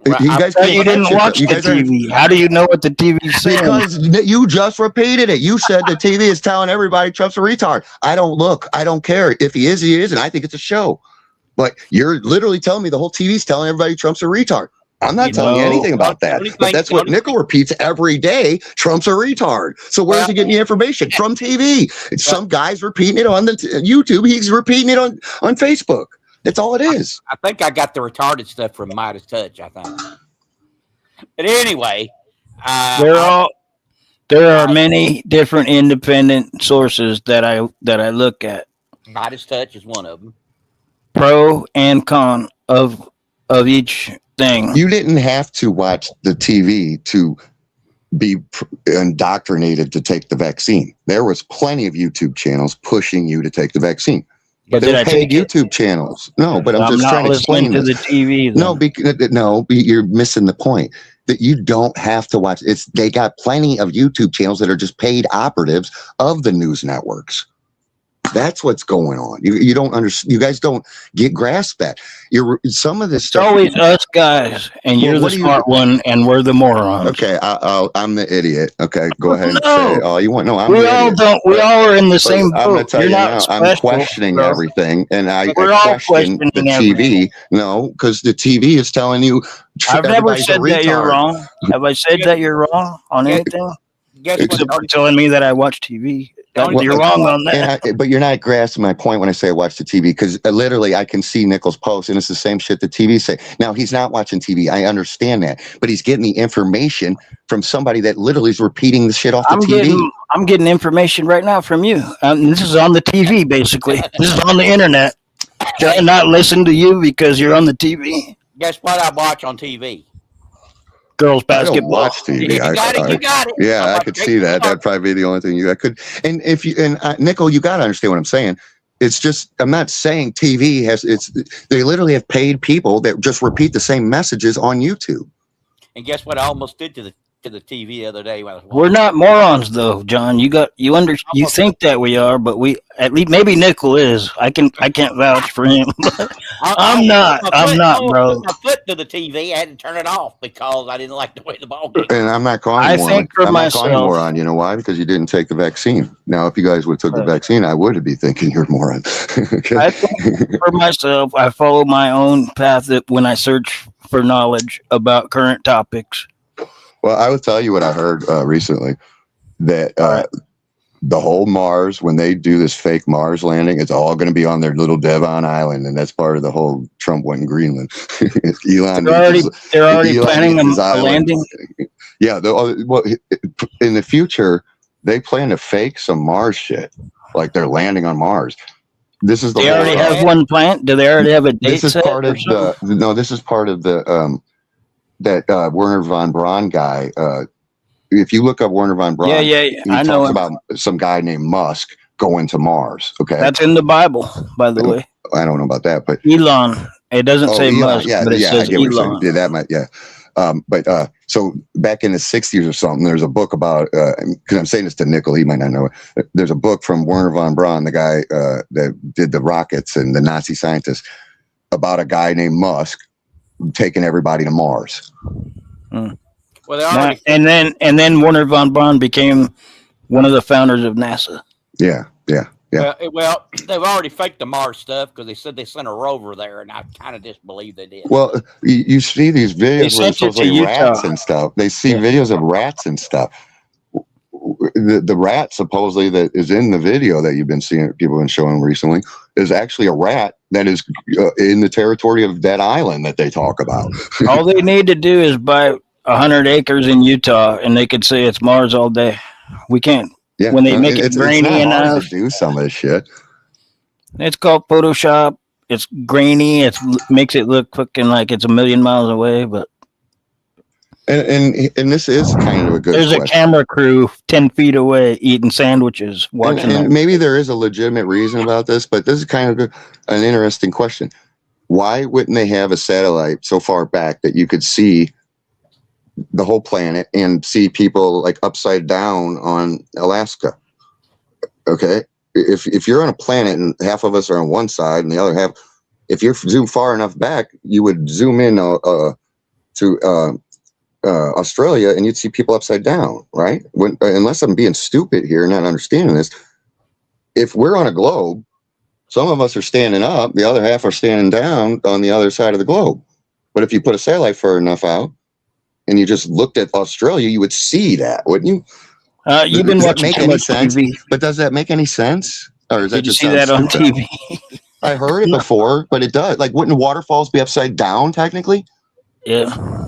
Right. You guys But you didn't watch you the guys are- TV. How do you know what the TV's saying? Because you just repeated it. You said the TV is telling everybody Trump's a retard. I don't look. I don't care. If he is, he is. And I think it's a show. But you're literally telling me the whole TV's telling everybody Trump's a retard. I'm not telling you anything about that. But that's what Nickel repeats every day. Trump's a retard. So where's he getting the information? From TV. Some guy's repeating it on the YouTube. He's repeating it on Facebook. That's all it is. I think I got the retarded stuff from Midas Touch, I think. But anyway, there are many different independent sources that I look at. Midas Touch is one of them. Pro and con of each thing. You didn't have to watch the TV to be indoctrinated to take the vaccine. There was plenty of YouTube channels pushing you to take the vaccine. But They did were I paid take YouTube channels. No, but I'm just not trying to listening explain to this. the TV. Then. No, you're missing the point. That you don't have to watch. They got plenty of YouTube channels that are just paid operatives of the news networks. That's what's going on. You don't understand. You guys don't grasp that. Some of this It's stuff. always us guys, and you're the smart one, and we're the morons. Okay, I'm the idiot. Okay, go ahead and No. say all you want. No, I'm We the all idiot. don't. We all are in the same boat. I'm going to tell You're you not now. special, I'm questioning bro. everything, and I We're all question the questioning TV. everything. No, because the TV is telling you. I've never everybody's a said that you're retard. wrong. Have I said that you're wrong on anything? Guess Except what? for telling me that I watch TV. Well, You're wrong on that. But you're not grasping my point when I say I watch the TV, because literally I can see Nichols' post and it's the same shit the TV say. Now, he's not watching TV. I understand that. But he's getting the information from somebody that literally is repeating the shit off the TV. I'm getting information right now from you. This is on the TV, basically. This is on the internet. Should I not listen to you because you're on the TV? Guess what I watch on TV? Girls I don't basketball. watch TV. You got it. Yeah, I could see that. That'd probably be the only thing I could. And Nickel, you got to understand what I'm saying. It's just, I'm not saying TV they literally have paid people that just repeat the same messages on YouTube. And guess what I almost did to the TV the other day when I was We're not morons, though, John. You think that we are, but we at least maybe Nickel is. I can't vouch for him. I'm not, bro. My foot to the TV. I had to turn it off because I didn't like the way the ball came. And I'm not calling you moron. I'm not calling you moron. You know why? Because you didn't take the vaccine. Now, if you guys would have took the vaccine, I would be thinking you're a moron. Okay? I think for myself, I follow my own path when I search for knowledge about current topics. Well, I will tell you what I heard recently, that the whole Mars, when they do this fake Mars landing, it's all going to be on their little Devon Island, and that's part of the whole Trump went in Greenland. Elon, they're already planning a landing. Yeah, in the future, they plan to fake some Mars shit, like they're landing on Mars. This is they already have one plant. Do they already have a date? This is part of This is part of the that Werner von Braun guy. If you look up Werner von Braun, he talks about some guy named Musk going to Mars. Okay, that's in the Bible, by the way. I don't know about that, but Elon. It doesn't say Elon, Musk, but it says Elon. Yeah, that might, yeah. So back in the 60s or something, there's a book about, because I'm saying this to Nickel, he might not know it. There's a book from Werner von Braun, the guy that did the rockets and the Nazi scientist, about a guy named Musk taking everybody to Mars. Well, and then Werner von Braun became one of the founders of NASA. Yeah. Well, they've already faked the Mars stuff because they said they sent a rover there, and I kind of disbelieve they did. Well, you see these videos where it's supposedly rats and stuff. They see videos of rats and stuff. The rat supposedly that is in the video that you've been seeing, people have been showing recently, is actually a rat that is in the territory of that island that they talk about. All they need to do is buy 100 acres in Utah, and they could say it's Mars all day. We can't. Yeah, when they make it grainy enough to do some of this shit. It's called Photoshop. It's grainy. It makes it look fucking like it's a million miles away, but And this is kind of a good There's question. a camera crew 10 feet away eating sandwiches, watching and maybe there is a legitimate reason about this, but this is kind of an interesting question. Why wouldn't they have a satellite so far back that you could see the whole planet and see people like upside down on Alaska? Okay, if you're on a planet and half of us are on one side and the other half, if you're zoomed far enough back, you would zoom in to Australia and you'd see people upside down, right? Unless I'm being stupid here and not understanding this, if we're on a globe, some of us are standing up, the other half are standing down on the other side of the globe. But if you put a satellite far enough out and you just looked at Australia, you would see that, wouldn't you? You've been watching too much TV. But does that make any sense? Or is that Did you just see that on stupid? TV? I heard it before, but it does. Like, wouldn't waterfalls be upside down technically? Yeah.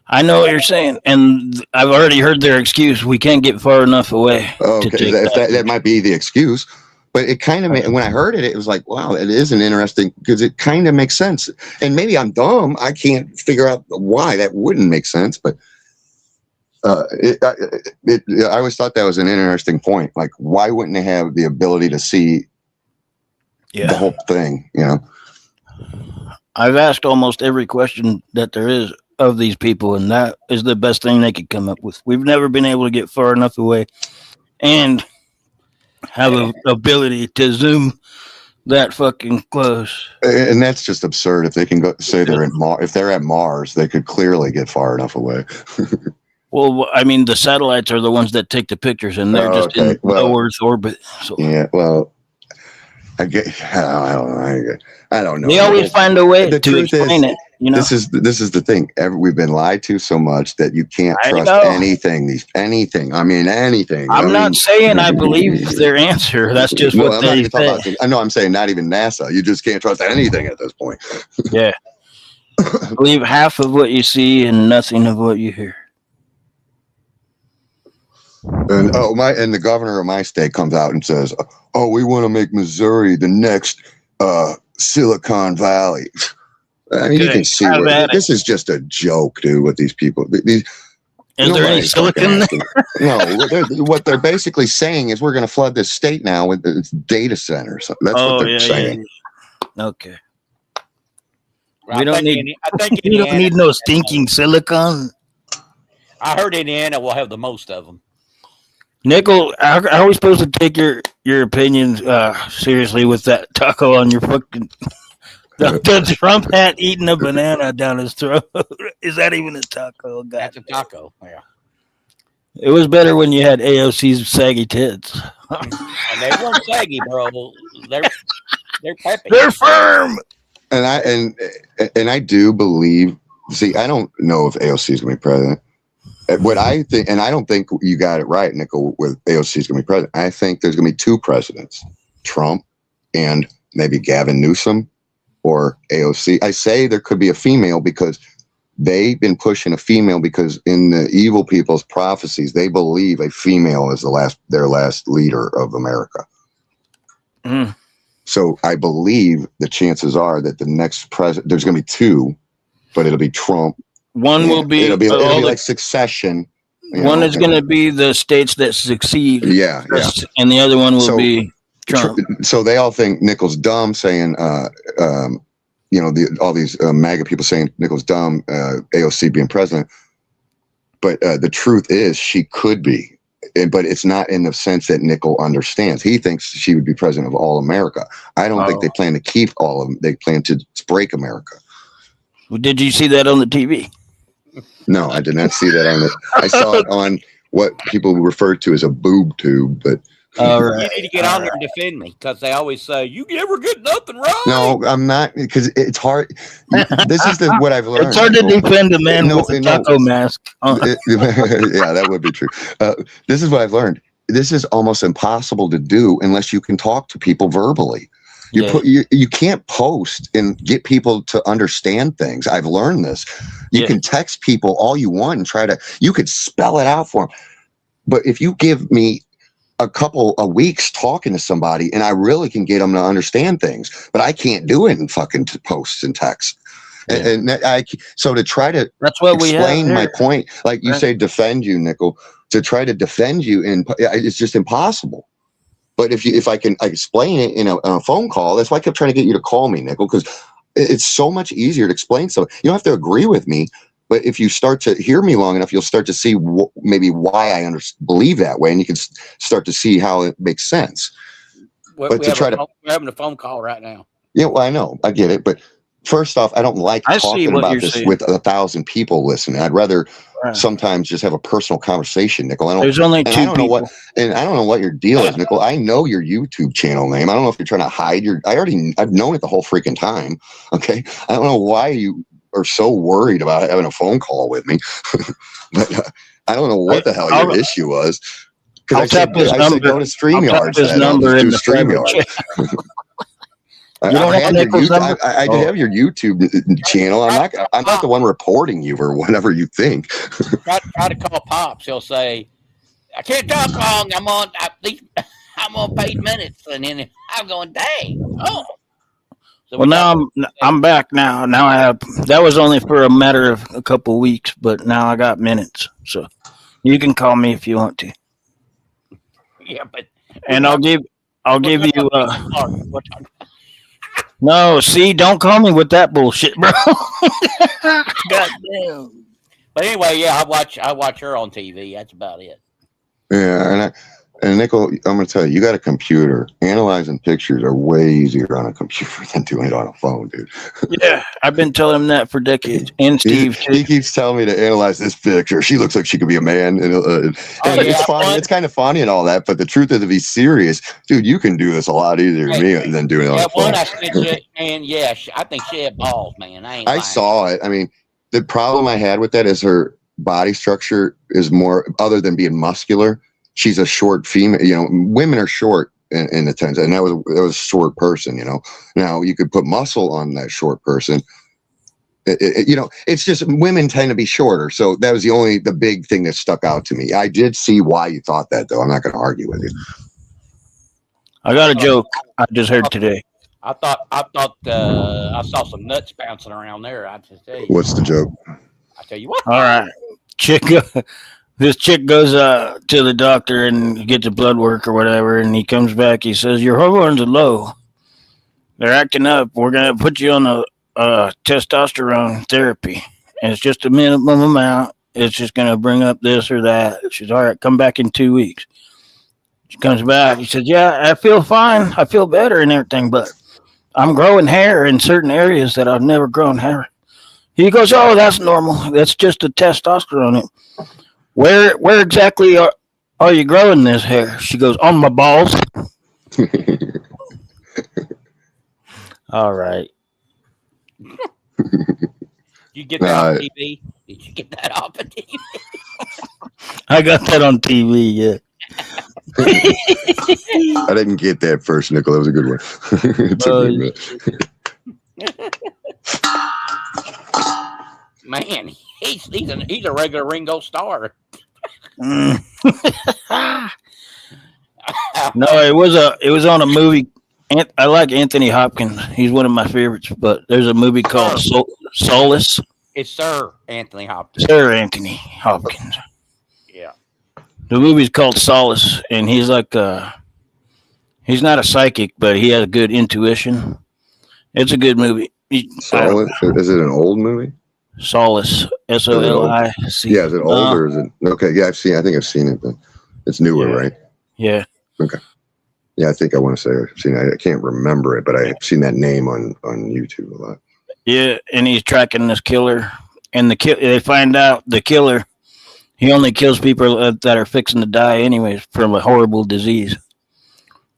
I know what you're saying, and I've already heard their excuse. We can't get far enough away. Okay, that might be the excuse. But it kind of, when I heard it, it was like, wow, it is an interesting, because it kind of makes sense. And maybe I'm dumb. I can't figure out why that wouldn't make sense. But I always thought that was an interesting point. Like, why wouldn't they have the ability to see the whole thing? You know, I've asked almost every question that there is of these people, and that is the best thing they could come up with. We've never been able to get far enough away and have an ability to zoom that fucking close. And that's just absurd. If they can go say they're in if they're at Mars, they could clearly get far enough away. Well, I mean, the satellites are the ones that take the pictures, and they're just in low Earth orbit. So. Yeah, well, I don't know. They always find a way to explain it. You know, this is the thing. We've been lied to so much that you can't trust anything. Anything. I mean, anything. I'm not saying I believe their answer. That's just what they say. I know. I'm saying not even NASA. You just can't trust anything at this point. Yeah. Believe half of what you see and nothing of what you hear. And and the governor of my state comes out and says, "Oh, we want to make Missouri the next Silicon Valley." I mean, you can see where this is just a joke, dude. With these people, is there any silicon there? No. What they're basically saying is we're going to flood this state now with data centers. That's what they're saying. Yeah. Okay. We don't need no stinking silicon. I heard Indiana will have the most of them. Nickel, how are we supposed to take your opinions seriously with that taco on your fucking the Trump hat eating a banana down his throat? Is that even a taco? God. That's a taco. Yeah. It was better when you had AOC's saggy tits. And they weren't saggy, bro. They're peppy. They're firm. And I do believe. See, I don't know if AOC is going to be president. What I think, and I don't think you got it right, Nickel, with AOC is going to be president. I think there's going to be two presidents, Trump and maybe Gavin Newsom or AOC. I say there could be a female because they've been pushing a female because in the evil people's prophecies, they believe a female is their last leader of America. Mm. So I believe the chances are that the next president, there's going to be two, but it'll be Trump. One will be it'll be like succession. One is going to be the states that succeed. Yeah. And the other one will be Trump. So they all think Nickel's dumb, saying, all these MAGA people saying Nickel's dumb, AOC being president. But the truth is she could be, but it's not in the sense that Nickel understands. He thinks she would be president of all America. I don't think they plan to keep all of them. They plan to break America. Well, did you see that on the TV? No, I did not see that on it. I saw it on what people refer to as a boob tube, but you need to get on there and defend me because they always say you never get nothing right. No, I'm not, because it's hard. This is what I've learned. It's hard to defend a man with a taco mask. Yeah, that would be true. This is what I've learned. This is almost impossible to do unless you can talk to people verbally. You can't post and get people to understand things. I've learned this. You can text people all you want and you could spell it out for them. But if you give me a couple of weeks talking to somebody and I really can get them to understand things, but I can't do it in fucking posts and texts. So to try to That's what we have explain my here. point, like you Right. say, defend you, Nickel. To try to defend you, it's just impossible. But if I can explain it in a phone call, that's why I kept trying to get you to call me, Nickel, because it's so much easier to explain. So you don't have to agree with me, but if you start to hear me long enough, you'll start to see maybe why I believe that way, and you can start to see how it makes sense. We're having a phone call right now. Yeah, well, I know, I get it, but first off, I don't like talking about this with 1,000 people listening. I'd rather sometimes just have a personal conversation, Nickel. There's only 2 people. I don't know what your deal is, Nickel. I know your YouTube channel name. I don't know if you're trying to hide I've known it the whole freaking time. Okay. I don't know why you are so worried about having a phone call with me, but I don't know what the hell your issue was. I'll tap his number. Go to StreamYard. I'll tap his number in the StreamYard. I have your YouTube channel. I'm not the one reporting you for whatever you think. Try to call Pops. He'll say, "I can't talk long. I'm on paid minutes," and then I'm going, "Dang!" Oh, so well, now I'm back. Now I have. That was only for a matter of a couple of weeks, but now I got minutes, so you can call me if you want to. Yeah, but I'll give you. No, see, don't call me with that bullshit, bro. Goddamn. But anyway, yeah, I watch her on TV. That's about it. Yeah, and Nickel, I'm going to tell you, you got a computer. Analyzing pictures are way easier on a computer than doing it on a phone, dude. Yeah, I've been telling him that for decades. And Steve, he keeps telling me to analyze this picture. She looks like she could be a man, and it's funny. It's kind of funny and all that. But the truth is, to be serious, dude, you can do this a lot easier than me than doing it on a phone. I sent you, and yeah, I think she had balls, man. I saw it. I mean, the problem I had with that is her body structure is more, other than being muscular. She's a short female. You know, women are short in the sense, and that was a short person. You know, now you could put muscle on that short person. It's just women tend to be shorter. So that was the big thing that stuck out to me. I did see why you thought that, though. I'm not going to argue with you. I got a joke I just heard today. I thought I saw some nuts bouncing around there. I just tell you. What's the joke? I tell you what. All right, this chick goes to the doctor and gets a blood work or whatever, and he comes back. He says, "Your hormones are low. They're acting up. We're gonna put you on a testosterone therapy, and it's just a minimum amount. It's just gonna bring up this or that." She's all right. Come back in 2 weeks. She comes back. He says, "Yeah, I feel fine. I feel better and everything, but I'm growing hair in certain areas that I've never grown hair." He goes, "Oh, that's normal. That's just the testosterone. Where exactly are you growing this hair?" She goes, "On my balls." All right. You get that off TV? Did you get that off of TV? I got that on TV, yeah. I didn't get that first, Nickel. That was a good one. It's a good one. Man, he's a regular Ringo Starr. No, it was on a movie. I like Anthony Hopkins. He's one of my favorites. But there's a movie called Solace. It's Sir Anthony Hopkins. Sir Anthony Hopkins. Yeah. The movie's called Solace, and he's like he's not a psychic, but he has good intuition. It's a good movie. Solace? Is it an old movie? Solace, SOLIC. Yeah, is it old or is it okay? Yeah, I think I've seen it, but it's newer, right? Yeah. Okay. Yeah, I think I want to say I've seen it. I can't remember it, but I've seen that name on YouTube a lot. Yeah, and he's tracking this killer, and they find out the killer, he only kills people that are fixing to die anyways from a horrible disease,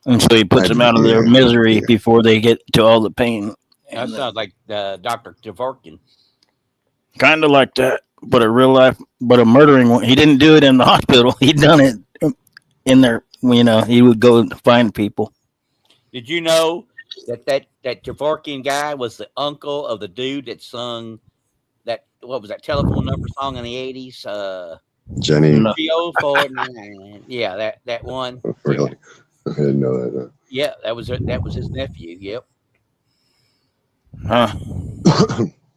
and so he puts them out of their misery before they get to all the pain. That sounds like Dr. Dvorkin. Kind of like that, but a real life, but a murdering one. He didn't do it in the hospital. He done it in there. He would go find people. Did you know that Dvorkin guy was the uncle of the dude that sung that, what was that telephone number song in the 80s? Jenny. 3049. Yeah, that one. Really? I didn't know that. No. Yeah, that was his nephew. Yep. Huh.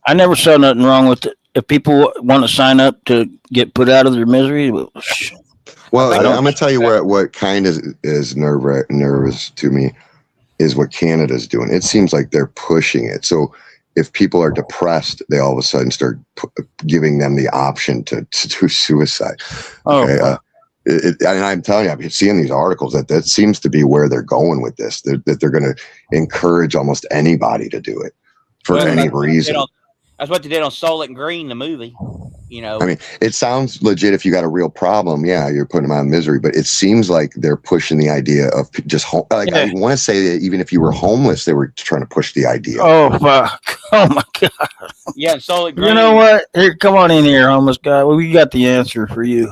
I never saw nothing wrong with it. If people want to sign up to get put out of their misery, Well, I I'm don't- gonna tell you what kind of is nervous to me is what Canada's doing. It seems like they're pushing it. So if people are depressed, they all of a sudden start giving them the option to do suicide. Okay. fuck. And I'm telling you, I've been seeing these articles that seems to be where they're going with this. That they're going to encourage almost anybody to do it for any reason. That's what they did on Soylent Green, the movie. You know, I mean, it sounds legit. If you got a real problem, yeah, you're putting them out of misery. But it seems like they're pushing the idea of just like I want to say that even if you were homeless, they were trying to push the idea. Oh fuck! Oh my god! yeah, Soylent Green. You know what? Here, come on in here, homeless guy. Well, we got the answer for you.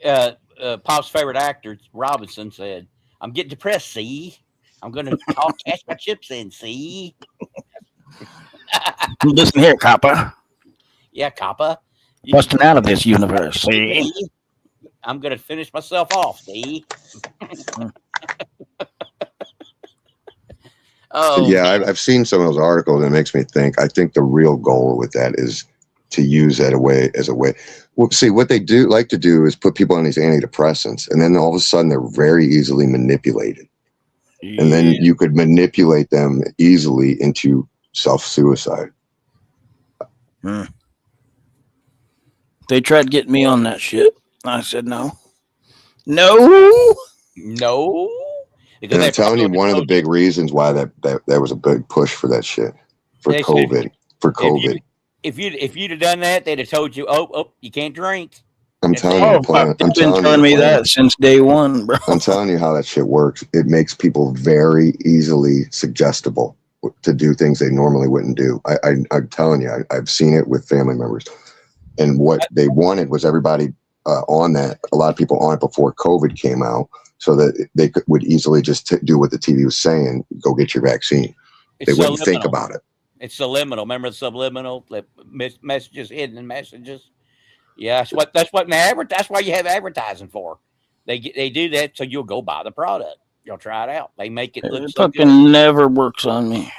Pop's favorite actor, Robinson, said, "I'm getting depressed. See, I'm going to cash my chips in. See." Listen here, copper. Yeah, copper. Busting out of this universe. See? I'm going to finish myself off. See. Oh yeah, I've seen some of those articles, and it makes me think. I think the real goal with that is to use that as a way. Well, see, what they like to do is put people on these antidepressants, and then all of a sudden they're very easily manipulated, and then you could manipulate them easily into self-suicide. They tried getting me on that shit. I said no. No. And I'm telling you, one of the big reasons why that was a big push for that shit for COVID. If you'd have done that, they'd have told you, oh, you can't drink. I'm telling you, I'm telling me that since day one, bro. I'm telling you how that shit works. It makes people very easily suggestible to do things they normally wouldn't do. I'm telling you, I've seen it with family members. And what they wanted was everybody on that, a lot of people on it before COVID came out, so that they would easily just do what the TV was saying, go get your vaccine. They wouldn't think about it. It's subliminal. Remember the subliminal messages, hidden messages? Yeah, that's why you have advertising for. They do that so you'll go buy the product. You'll try it out. They make it look so good. Fucking never works on me.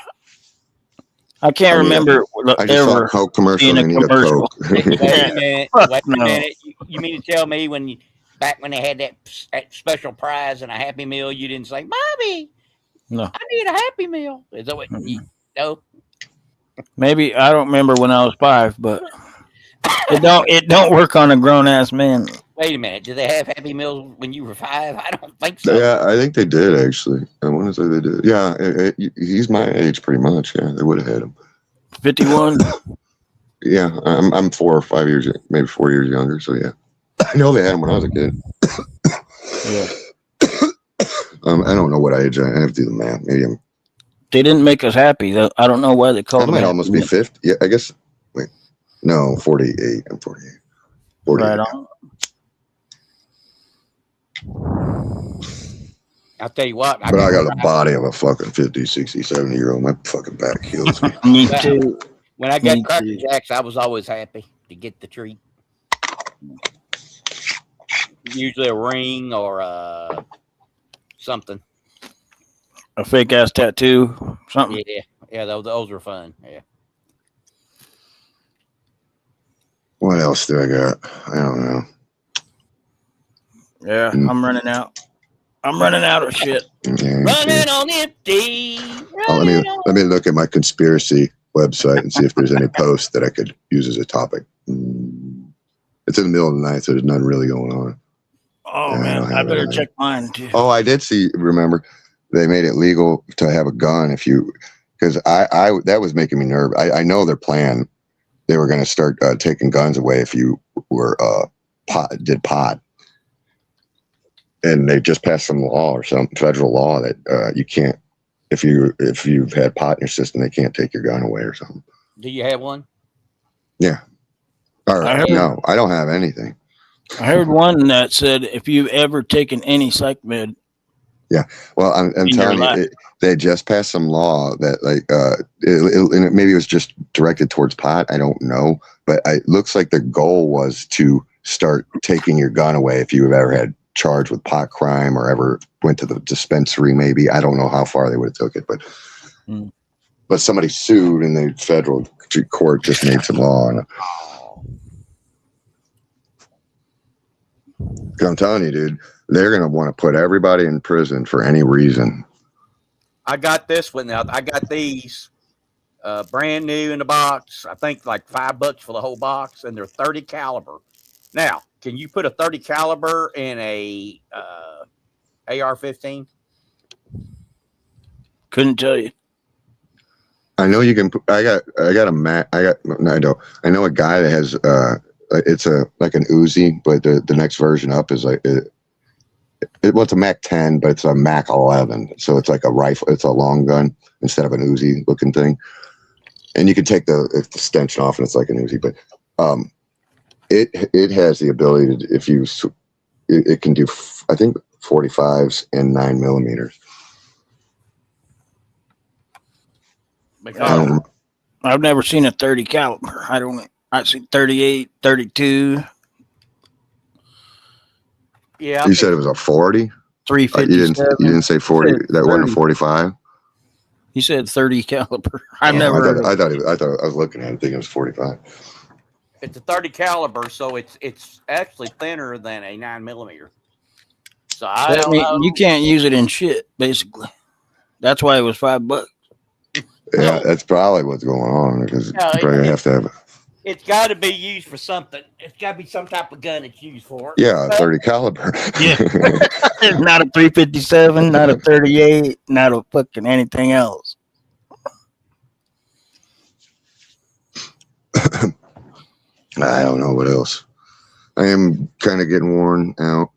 I can't remember. I just saw a Coke commercial. I need a Coke. Wait a minute. You mean to tell me back when they had that special prize and a Happy Meal, you didn't say, "Mommy, no, I need a Happy Meal"? Is that what? No. Maybe I don't remember when I was 5, but it don't work on a grown ass man. Wait a minute. Did they have Happy Meals when you were 5? I don't think so. Yeah, I think they did actually. I want to say they did. Yeah, he's my age pretty much. Yeah, they would have had him. 51. Yeah, I'm 4 or 5 years, maybe 4 years younger. So yeah, I know they had him when I was a kid. Yeah. I don't know what age I have to do the math. Maybe they didn't make us happy. I don't know why they called it. I might almost be 50. Yeah, I guess. Wait, no, 48. I'm 48. 48. Right on. I'll tell you what. But I got the body of a fucking 50, 60, 70-year-old. My fucking back kills me. Me too. When I got Cracker Jacks, I was always happy to get the treat. Usually a ring or something. A fake ass tattoo, something. Yeah, those were fun. Yeah. What else do I got? I don't know. Yeah, I'm running out. I'm running out of shit. Yeah, running on empty. Let me look at my conspiracy website and see if there's any posts that I could use as a topic. It's in the middle of the night, so there's nothing really going on. Oh man, I better check mine too. Oh, I did see. Remember, they made it legal to have a gun if you, because I that was making me nervous. I know their plan. They were going to start taking guns away if you were did pot. And they just passed some law or some federal law that you can't, if you've had pot in your system, they can't take your gun away or something. Do you have one? Yeah. No, I don't have anything. I heard one that said if you've ever taken any psych med. Yeah. Well, I'm telling you, they just passed some law that and maybe it was just directed towards pot. I don't know, but it looks like the goal was to start taking your gun away if you've ever had charged with pot crime or ever went to the dispensary. Maybe I don't know how far they would have took it, but somebody sued and the District Court just made some law on it. I'm telling you, dude, they're gonna want to put everybody in prison for any reason. I got this one now. I got these brand new in the box. I think like $5 for the whole box, and they're 30 caliber. Now, can you put a 30 caliber in a AR-15? Couldn't tell you. I know you can. I got a Mac. I know a guy that has. It's like an Uzi, but the next version up is like well, it's a Mac 10, but it's a Mac 11. So it's like a rifle. It's a long gun instead of an Uzi looking thing. And you can take the extension off, and it's like an Uzi. But it has the ability to, if you, it can do, I think, 45s and 9mm. I've never seen a 30 caliber. I've seen 38, 32. Yeah. You said it was a 40? 357. You didn't say 40. That wasn't a 45? He said 30 caliber. I thought I was looking at it thinking it was 45. It's a 30 caliber, so it's actually thinner than a 9mm. So I don't know. You can't use it in shit, basically. That's why it was $5. Yeah, that's probably what's going on, because you probably have to have it. It's got to be used for something. It's got to be some type of gun it's used for. Yeah, a 30 caliber. Yeah. Not a 357, not a 38, not a fucking anything else. I don't know what else. I am kind of getting worn out.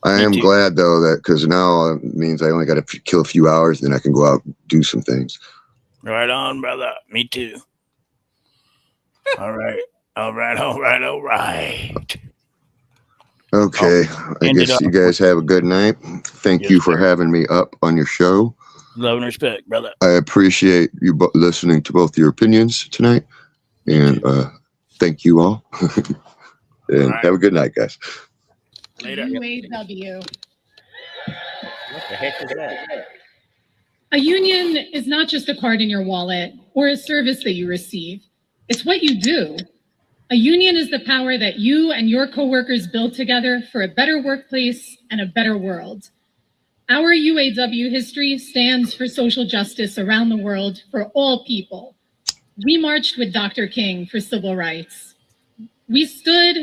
I am glad, though, that because now it means I only got to kill a few hours, then I can go out and do some things. Right on, brother. Me too. All right. Okay. I guess you guys have a good night. Thank you for having me up on your show. Love and respect, brother. I appreciate you listening to both your opinions tonight. And thank you all. And have a good night, guys. Later. UAW. What the heck is that? A union is not just a card in your wallet or a service that you receive. It's what you do. A union is the power that you and your coworkers build together for a better workplace and a better world. Our UAW history stands for social justice around the world for all people. We marched with Dr. King for civil rights. We stood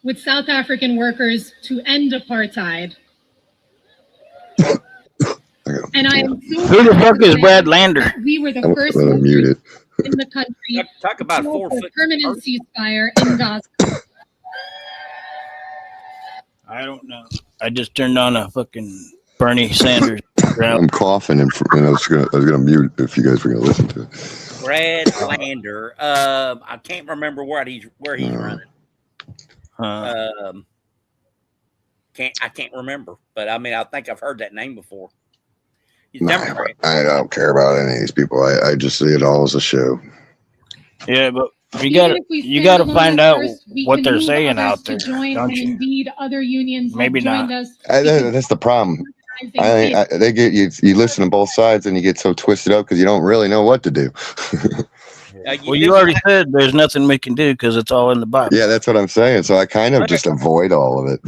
with South African workers to end apartheid. And I am so Who the fuck is Brad Lander? We were the first in the country talk about to a permanent ceasefire in Gaza. I don't know. I just turned on a fucking Bernie Sanders. I'm coughing, and I was gonna mute if you guys were gonna listen to it. Brad Lander. I can't remember where he's running. I can't remember, but I mean, I think I've heard that name before. I don't care about any of these people. I just see it all as a show. Yeah, but you gotta find out what they're saying out there, don't you? Indeed, other unions maybe not. That's the problem. They get you listen to both sides, and you get so twisted up because you don't really know what to do. Well, you already said there's nothing we can do because it's all in the Bible. Yeah, that's what I'm saying. So I kind of just avoid all of it.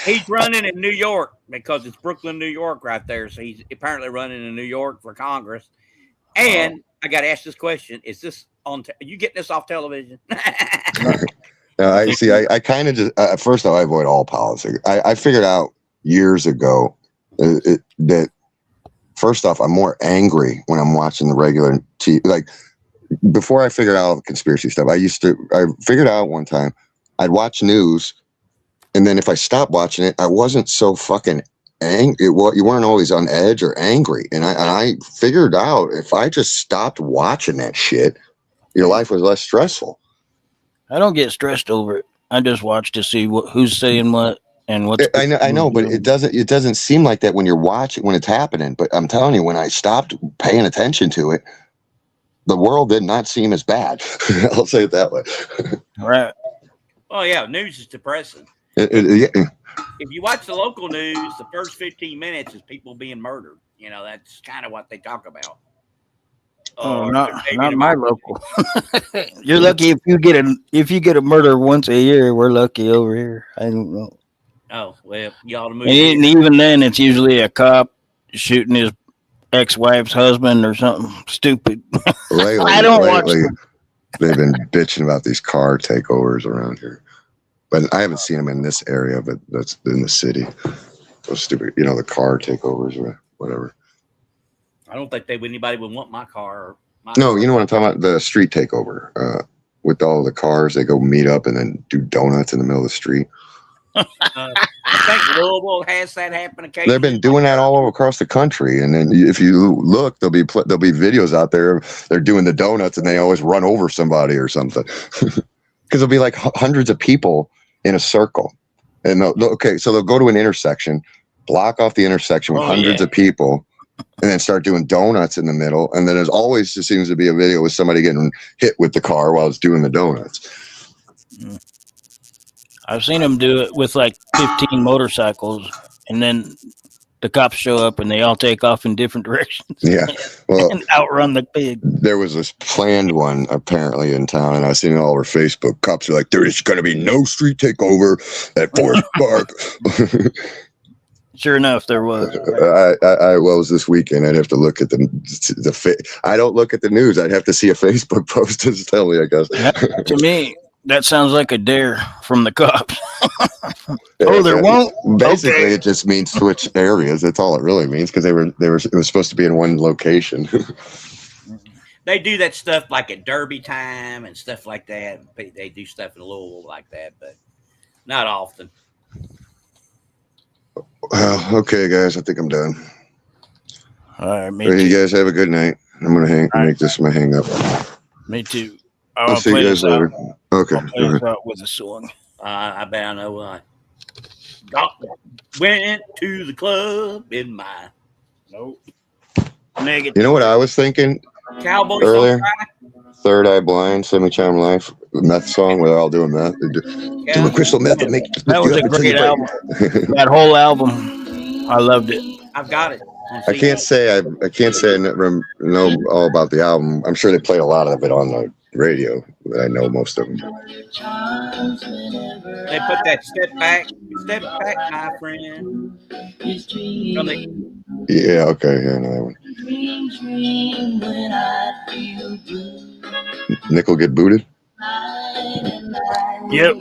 He's running in New York because it's Brooklyn, New York, right there. So he's apparently running in New York for Congress. And I got to ask this question: is this on? Are you getting this off television? I see. I kind of just first of all, I avoid all politics. I figured out years ago that first off, I'm more angry when I'm watching the regular TV. Like before I figured out all the conspiracy stuff, I figured out one time I'd watch news, and then if I stopped watching it, I wasn't so fucking angry. You weren't always on edge or angry, and I figured out if I just stopped watching that shit, your life was less stressful. I don't get stressed over it. I just watch to see who's saying what and what's. I know, but it doesn't seem like that when you're watching, when it's happening. But I'm telling you, when I stopped paying attention to it, the world did not seem as bad. I'll say it that way. Right. Oh yeah, news is depressing. If you watch the local news, the first 15 minutes is people being murdered. You know, that's kind of what they talk about. Oh, or not maybe not the my market. local. You're lucky if you get a murder once a year. We're lucky over here. I don't know. Oh well, y'all to move And here. even then, it's usually a cop shooting his ex-wife's husband or something stupid. Lately, I don't watch. they've been bitching about these car takeovers around here. But I haven't seen them in this area, but that's in the city. Those stupid, the car takeovers or whatever. I don't think anybody would want my car. Or my No, car. you know what I'm talking about? The street takeover. With all the cars, they go meet up and then do donuts in the middle of the street. I think Louisville has that happen occasionally. They've been doing that all over across the country, and then if you look, there'll be videos out there. They're doing the donuts, and they always run over somebody or something, because there'll be like hundreds of people in a circle, and so they'll go to an intersection, block off the intersection with hundreds of people, and then start doing donuts in the middle, and then there's always just seems to be a video with somebody getting hit with the car while it's doing the donuts. I've seen them do it with like 15 motorcycles, and then the cops show up and they all take off in different directions. Yeah, well, and outrun the pig. There was this planned one apparently in town, and I seen it all over Facebook. Cops are like, "There's going to be no street takeover at Forest Park." Sure enough, there was. I was this weekend. I'd have to look at I don't look at the news. I'd have to see a Facebook post to tell me, I guess. To me, that sounds like a dare from the cops. Oh, there won't. Basically, Okay. It just means switch areas. That's all it really means, because it was supposed to be in one location. They do that stuff like at Derby time and stuff like that. They do stuff in Louisville like that, but not often. Well, okay, guys, I think I'm done. All right, me You too. guys have a good night. I'm gonna make this my hang up. Me too. I'll see you guys later. Okay. I'll play this out with a song. I bet I know why. Went to the club in my Nope. Negative. You know what I was thinking Cowboys earlier? Third Eye Blind, Semi-Charmed Life, meth song where they're all doing meth. Do a crystal meth and make that was a great album. That whole album, I loved it. I've got it. I can't say I know all about the album. I'm sure they played a lot of it on the radio, but I know most of them. They put that step back, my friend. Yeah, okay, yeah, I know that one. Nickel get booted? Yep.